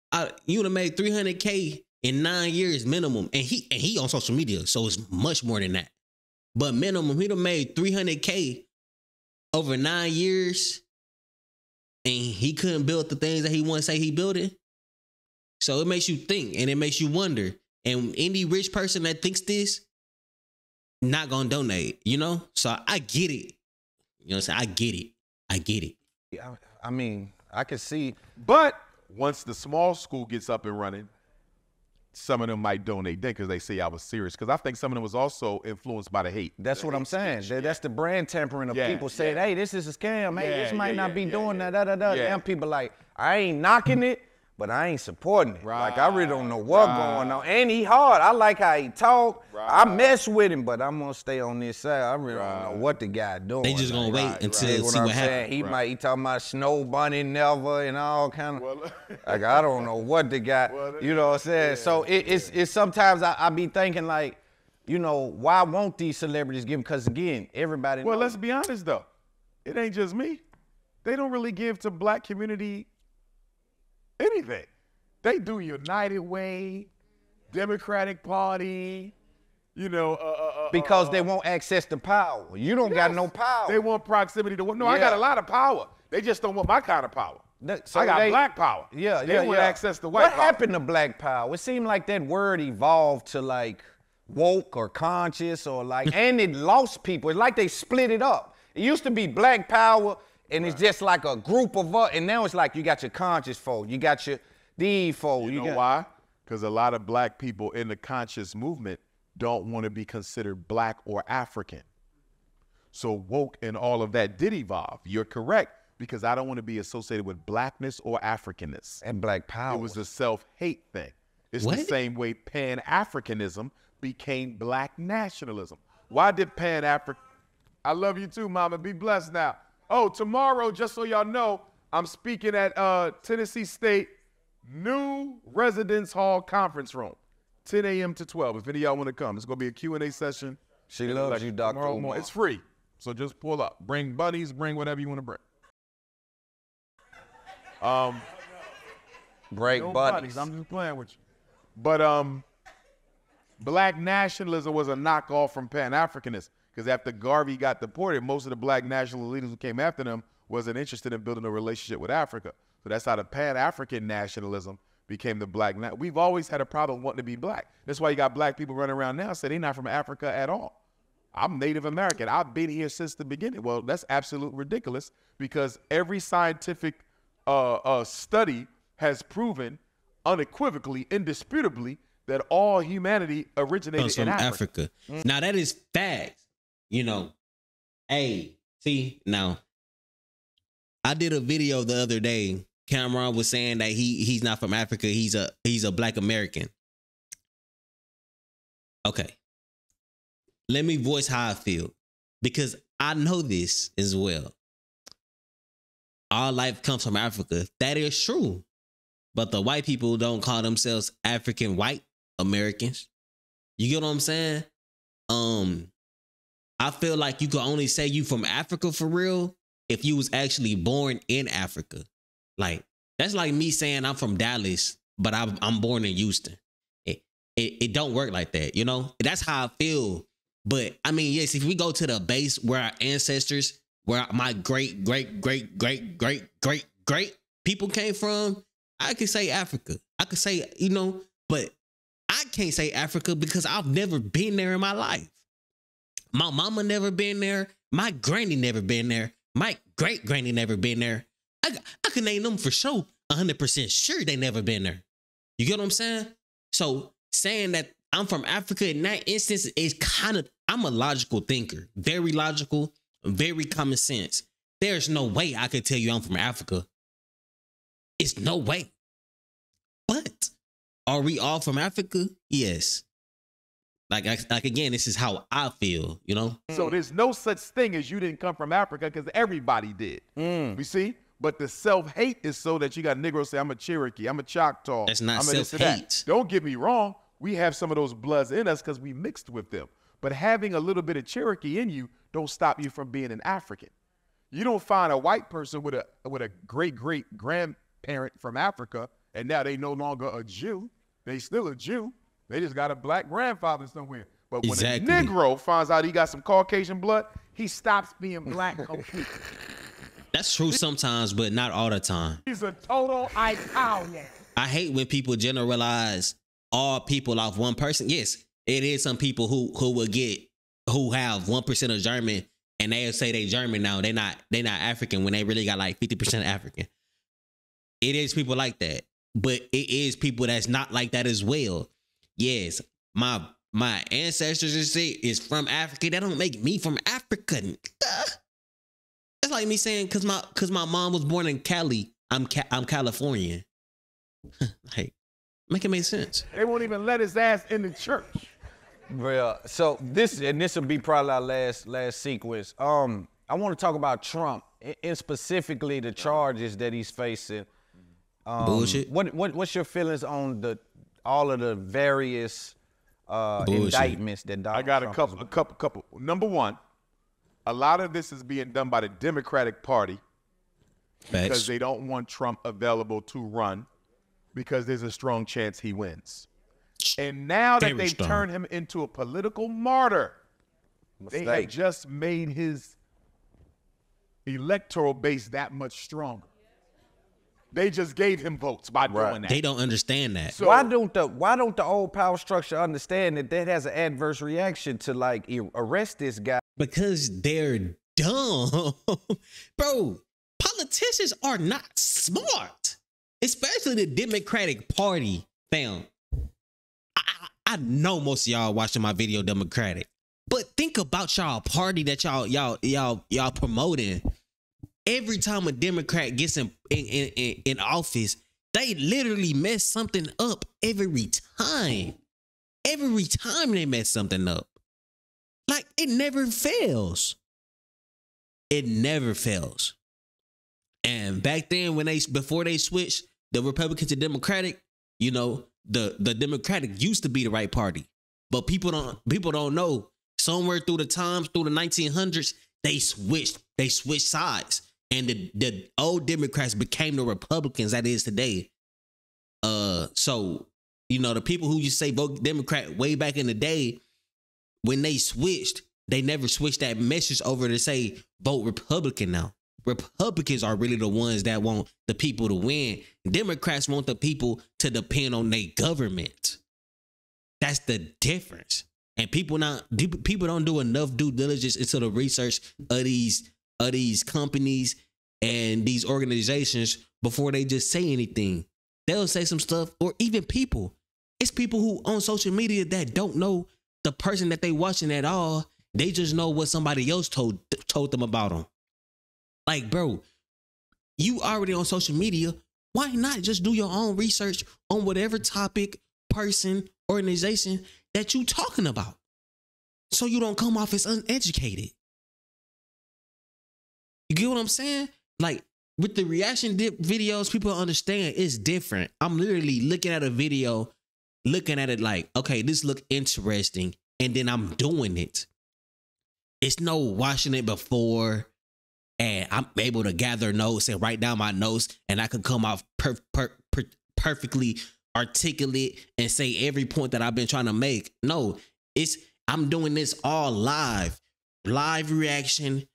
you would have made 300K in 9 years minimum, and he on social media, so it's much more than that. But minimum, he'd have made 300K over 9 years, and he couldn't build the things that he want to say he built it. So it makes you think, and it makes you wonder. And any rich person that thinks this, not gonna donate, you know? So I get it. You know what I'm saying? I get it. Yeah, I mean, I can see. But once the small school gets up and running, some of them might donate then because they say I was serious. Because I think some of them was also influenced by the hate. That's what I'm saying. That's the brand tampering of people saying, yeah. hey, this is a scam. Hey, this might not be doing that, Yeah. And people like, I ain't knocking it, but I ain't supporting it. Like, I really don't know what's going on. And he hard. I like how he talk. I mess with him, but I'm going to stay on this side. I really don't know what the guy doing. They just going to wait until see what happens. He talking about snow bunny never and all kind of, like, I don't know what the guy, you know what I'm saying? Yeah. So it's sometimes I be thinking like, you know, why won't these celebrities give? Because again, everybody knows. Let's be honest though. It ain't just me. They don't really give to black community anything. They do United Way, Democratic Party, you know. Because they won't access the power. You don't got no power. They want proximity to. No, I got a lot of power. They just don't want my kind of power. So I got black power. They want access to white power. What happened to black power? It seemed like that word evolved to like woke or conscious or like, and it lost people. It's like they split it up. It used to be black power, and it's just like a group of us, and now it's like you got your conscious folk, you got your these folk. You know why? Because a lot of black people in the conscious movement don't want to be considered black or African. So woke and all of that did evolve. You're correct, because I don't want to be associated with blackness or Africanness. And black power. It was a self-hate thing. It's What? the same way Pan-Africanism became black nationalism. Why did Pan-African? I love you too, mama. Be blessed now. Oh, tomorrow, just so y'all know, I'm speaking at Tennessee State New Residence Hall Conference Room, 10 a.m. to 12. If any of y'all want to come, it's going to be a Q&A session. She loves you, Dr. Tomorrow Umar. morning. It's free, so just pull up. Bring buddies, bring whatever you want to bring. Break No buddies. I'm just playing with you. But black nationalism was a knockoff from Pan-Africanism, because after Garvey got deported, most of the black national leaders who came after them wasn't interested in building a relationship with Africa. So that's how the Pan-African nationalism became the black. We've always had a problem wanting to be black. That's why you got black people running around now saying they're not from Africa at all. I'm Native American. I've been here since the beginning. Well, that's absolutely ridiculous, because every scientific study has proven unequivocally, indisputably, that all humanity originated in Africa. Now that is facts. You know, hey, see, now I did a video the other day. Cameron was saying that he's not from Africa. He's a black American. Okay. Let me voice how I feel, because I know this as well. All life comes from Africa. That is true. But the white people don't call themselves African white Americans. You get what I'm saying? I feel like you can only say you from Africa for real if you was actually born in Africa. Like, that's like me saying I'm from Dallas, but I'm born in Houston. It don't work like that, you know? That's how I feel. But I mean, yes, if we go to the base where our ancestors, where my great people came from, I could say Africa. I could say, you know, but I can't say Africa because I've never been there in my life. My mama never been there. My granny never been there. My great granny never been there. I can name them for sure, 100% sure they never been there. You get what I'm saying? So saying that I'm from Africa in that instance is kind of, I'm a logical thinker, very logical, very common sense. There's no way I could tell you I'm from Africa. It's no way. But are we all from Africa? Yes. Like again, this is how I feel, you know? So there's no such thing as you didn't come from Africa, because everybody did. We see? But the self-hate is so that you got Negroes say, I'm a Cherokee, I'm a Choctaw. That's not I'm self-hate. Don't get me wrong. We have some of those bloods in us because we mixed with them. But having a little bit of Cherokee in you don't stop you from being an African. You don't find a white person with a great-great-grandparent from Africa, and now they no longer a Jew. They still a Jew. They just got a black grandfather somewhere. But when a Negro finds out he got some Caucasian blood, he stops being black completely. That's true sometimes, but not all the time. He's a total Italian. I hate when people generalize all people off one person. Yes, it is some people who have 1% of German and they'll say they German now. They not African when they really got like 50% African. It is people like that. But it is people that's not like that as well. Yes, my ancestors is from Africa. That don't make me from Africa. That's like me saying cause my mom was born in Cali, I'm Californian. Hey, make it make sense. They won't even let his ass in the church. Well, so this will be probably our last sequence. I want to talk about Trump and specifically the charges that he's facing. Bullshit. What's your feelings on all of the various indictments that Donald I got Trump a couple. Number one, a lot of this is being done by the Democratic Party because they don't want Trump available to run because there's a strong chance he wins. And now that they've turned him into a political martyr, they have just made his electoral base that much stronger. They just gave him votes by doing that. They don't understand that. So why don't the old power structure understand that has an adverse reaction to like arrest this guy? Because they're dumb. Bro, politicians are not smart. Especially the Democratic Party, fam. I know most of y'all watching my video Democratic. But think about y'all party that y'all promoting. Every time a Democrat gets in office, they literally mess something up every time. Every time they mess something up. Like, it never fails. It never fails. And back then, before they switched the Republican to Democratic, you know, the Democratic used to be the right party. But people don't know. Somewhere through the times, through the 1900s, they switched sides. And the old Democrats became the Republicans that is today. So you know, the people who you say vote Democrat way back in the day, when they switched, they never switched that message over to say vote Republican now. Republicans are really the ones that want the people to win. Democrats want the people to depend on their government. That's the difference. And people don't do enough due diligence into the research of these companies and these organizations before they just say anything. They'll say some stuff, or even people. It's people who on social media that don't know the person that they watching at all. They just know what somebody else told them about them. Like, bro, you already on social media. Why not just do your own research on whatever topic, person, organization that you talking about, so you don't come off as uneducated? You get what I'm saying? Like, with the reaction dip videos, people understand it's different. I'm literally looking at a video, looking at it like, okay, this look interesting, and then I'm doing it. It's no watching it before, and I'm able to gather notes and write down my notes, and I could come off perfectly articulate and say every point that I've been trying to make. No, I'm doing this all live reaction,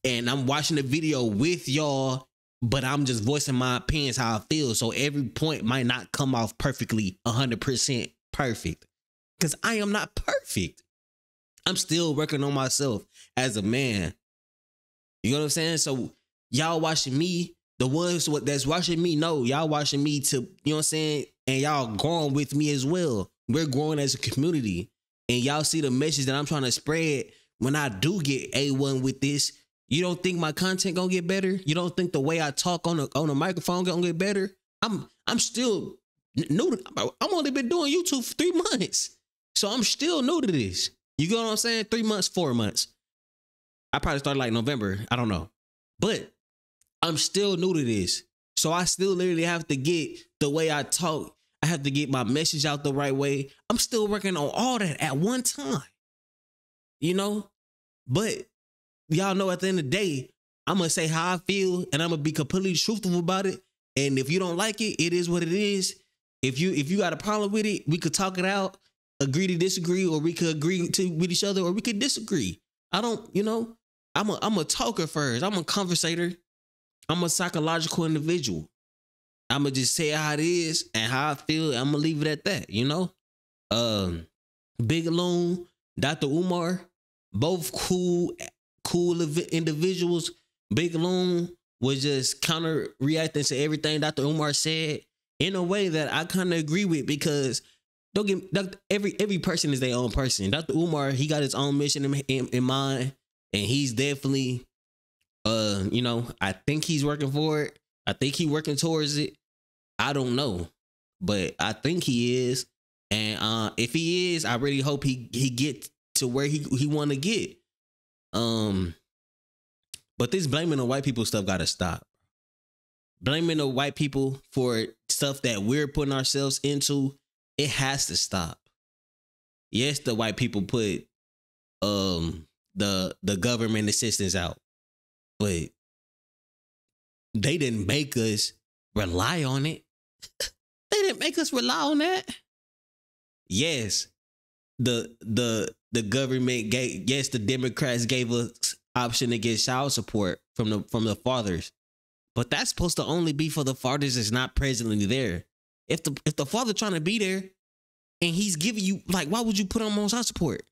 and I'm watching the video with y'all, but I'm just voicing my opinions, how I feel. So every point might not come off perfectly 100% perfect, because I am not perfect. I'm still working on myself as a man. You know what I'm saying? So y'all watching me, the ones that's watching me know y'all watching me to, you know what I'm saying? And y'all growing with me as well. We're growing as a community. And y'all see the message that I'm trying to spread when I do get A1 with this. You don't think my content gonna get better? You don't think the way I talk on a microphone gonna get better? I'm still new. I'm only been doing YouTube for 3 months. So I'm still new to this. You get what I'm saying? 3 months, 4 months. I probably started like November. I don't know. But I'm still new to this. So I still literally have to get the way I talk. I have to get my message out the right way. I'm still working on all that at one time. You know? But y'all know at the end of the day, I'm going to say how I feel, and I'm going to be completely truthful about it. And if you don't like it, it is what it is. If you got a problem with it, we could talk it out, agree to disagree, or we could agree with each other, or we could disagree. I don't, you know, I'm a talker first. I'm a conversator. I'm a psychological individual. I'm going to just say how it is and how I feel. I'm going to leave it at that, you know? Big Loom, Dr. Umar, both cool individuals. Big Loom was just counter reacting to everything Dr. Umar said in a way that I kind of agree with, because every person is their own person. Dr. Umar, he got his own mission in mind, and he's definitely, you know, I think he's working for it. I think he's working towards it. I don't know, but I think he is. And if he is, I really hope he gets to where he want to get. But this blaming the white people stuff got to stop. Blaming the white people for stuff that we're putting ourselves into, it has to stop. Yes, the white people put the government assistance out, but they didn't make us rely on it. They didn't make us rely on that. Yes, the government gave, yes, the Democrats gave us option to get child support from the fathers, but that's supposed to only be for the fathers that's not presently there. If the father trying to be there and he's giving you, like, why would you put him on child support?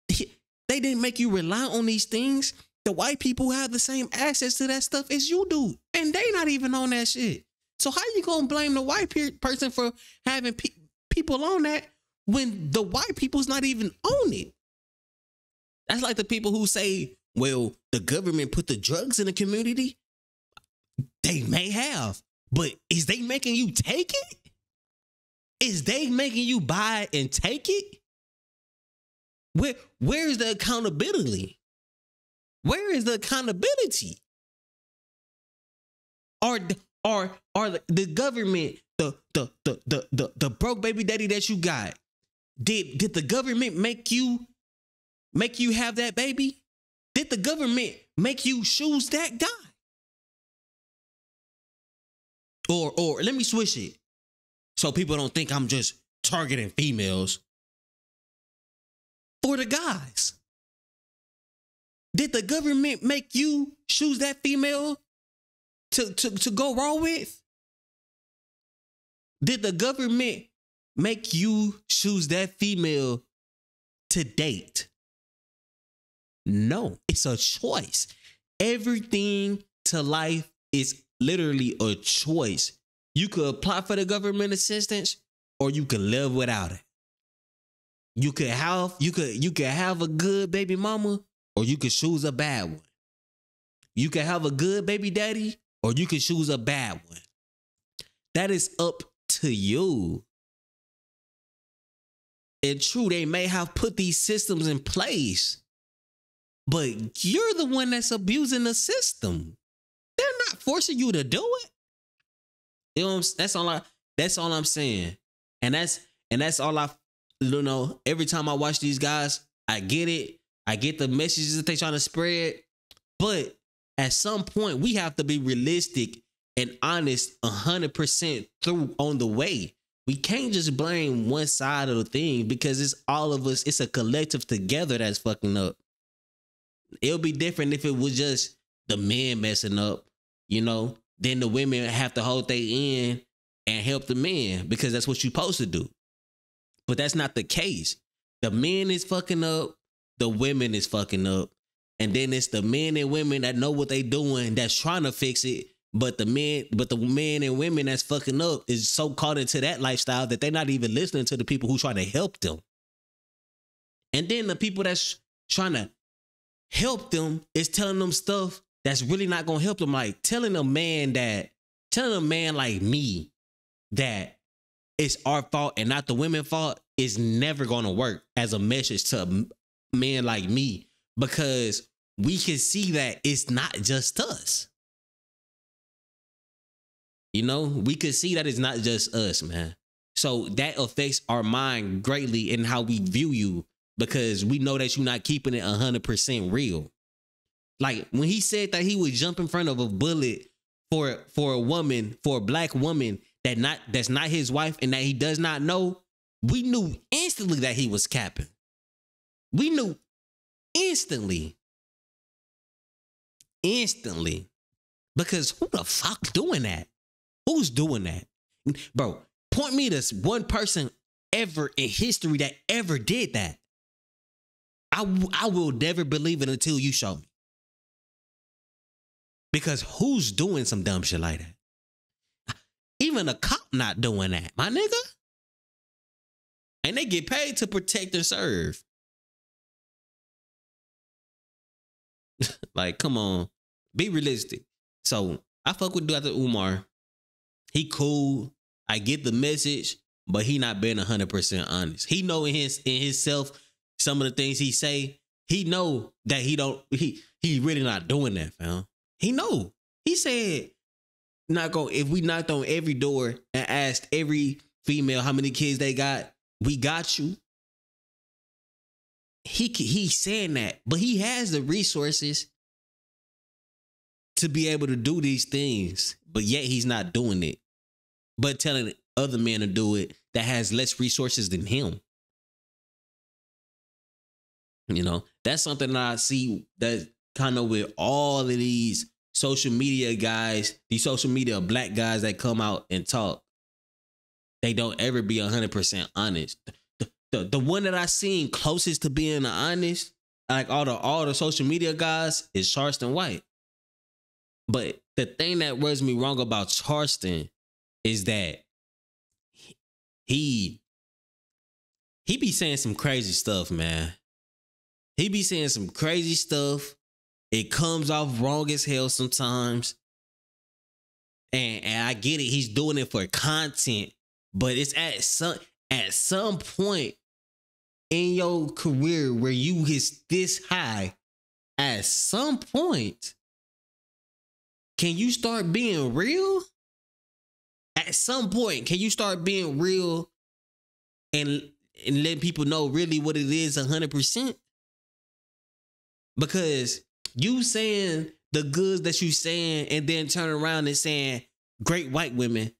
They didn't make you rely on these things. The white people have the same access to that stuff as you do, and they not even on that shit. So how you gonna blame the white person for having people on that when the white people's not even on it? That's like the people who say, well, the government put the drugs in the community. They may have, but is they making you take it? Is they making you buy it and take it? Where is the accountability? Where is the accountability? Or the government, the broke baby daddy that you got, did the government make you have that baby? Did the government make you choose that guy? Or let me switch it so people don't think I'm just targeting females. For the guys, did the government make you choose that female to go raw with? Did the government make you choose that female to date? No, it's a choice. Everything to life is literally a choice. You could apply for the government assistance or you could live without it. You could have a good baby mama or you could choose a bad one. You could have a good baby daddy or you could choose a bad one. That is up to you. And true, they may have put these systems in place, but you're the one that's abusing the system. They're not forcing you to do it. You know, that's all I'm saying. And that's all every time I watch these guys, I get it. I get the messages that they trying to spread. But at some point, we have to be realistic and honest 100% through on the way. We can't just blame one side of the thing because it's all of us. It's a collective together that's fucking up. It'll be different if it was just the men messing up, then the women have to hold their end and help the men because that's what you're supposed to do. But that's not the case. The men is fucking up. The women is fucking up. And then it's the men and women that know what they doing that's trying to fix it. But the men and women that's fucking up is so caught into that lifestyle that they're not even listening to the people who try to help them. And then the people that's trying to help them is telling them stuff that's really not gonna help them. Like telling a man like me that it's our fault and not the women's fault is never gonna work as a message to a man like me, because we can see that it's not just us. We could see that it's not just us, man. So that affects our mind greatly in how we view you, because we know that you're not keeping it 100% real. Like when he said that he would jump in front of a bullet for a woman, for a black woman that's not his wife and that he does not know, we knew instantly that he was capping. We knew instantly. Because who the fuck doing that? Who's doing that? Bro, point me to one person ever in history that ever did that. I will never believe it until you show me. Because who's doing some dumb shit like that? Even a cop not doing that, my nigga. And they get paid to protect and serve. Like, come on. Be realistic. So, I fuck with Dr. Umar. He cool. I get the message, but he not being 100% honest. He know in himself some of the things he say. He know that he really not doing that, fam. He know. He said, if we knocked on every door and asked every female how many kids they got, we got you. He's saying that, but he has the resources to be able to do these things, but yet he's not doing it. But telling other men to do it that has less resources than him. That's something that I see that kind of with all of these social media guys, these social media black guys that come out and talk. They don't ever be 100% honest. The one that I seen closest to being honest, like all the social media guys, is Charleston White. But the thing that rubs me wrong about Charleston is that he be saying some crazy stuff, man. He be saying some crazy stuff. It comes off wrong as hell sometimes. And I get it. He's doing it for content, but it's at some point in your career where you hit this high, at some point, can you start being real? At some point, can you start being real and letting people know really what it is 100%? Because you saying the goods that you saying and then turn around and saying, great white women,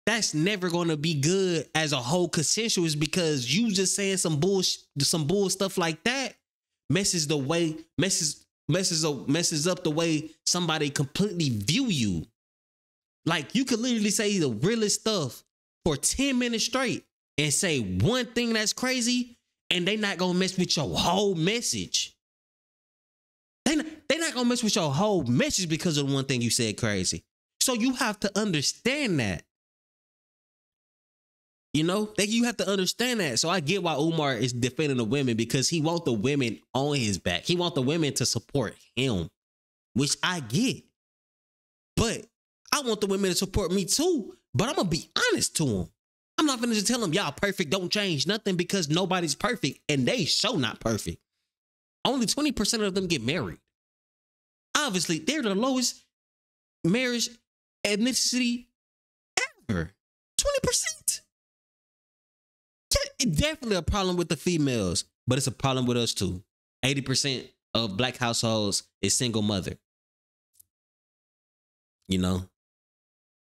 that's never gonna be good as a whole consensus, because you just saying some bull stuff like that messes up the way somebody completely view you. Like, you could literally say the realest stuff for 10 minutes straight and say one thing that's crazy, and they not gonna mess with your whole message. They not gonna mess with your whole message because of the one thing you said crazy. So you have to understand that. You know, you have to understand that. So I get why Umar is defending the women, because he wants the women on his back. He wants the women to support him, which I get. But I want the women to support me too. But I'm going to be honest to them. I'm not going to just tell them, y'all perfect, don't change nothing, because nobody's perfect. And they show not perfect. Only 20% of them get married. Obviously, they're the lowest marriage ethnicity ever. 20%. It's definitely a problem with the females, but it's a problem with us too. 80% of black households is single mother. You know,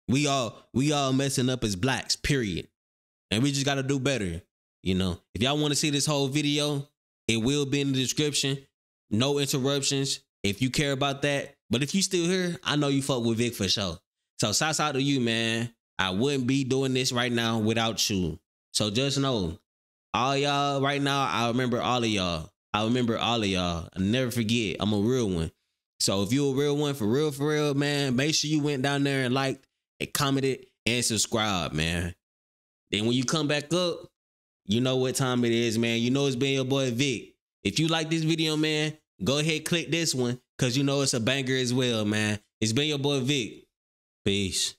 we all messing up as blacks, period. And we just got to do better. You know, if y'all want to see this whole video, it will be in the description. No interruptions if you care about that. But if you still here, I know you fuck with Vick for sure. So shouts out to you, man. I wouldn't be doing this right now without you. So just know, all y'all right now, I remember all of y'all. I never forget. I'm a real one. So if you're a real one, for real, man, make sure you went down there and liked and commented and subscribe, man. Then when you come back up, you know what time it is, man. You know it's been your boy Vick. If you like this video, man, go ahead, click this one, because you know it's a banger as well, man. It's been your boy Vick. Peace.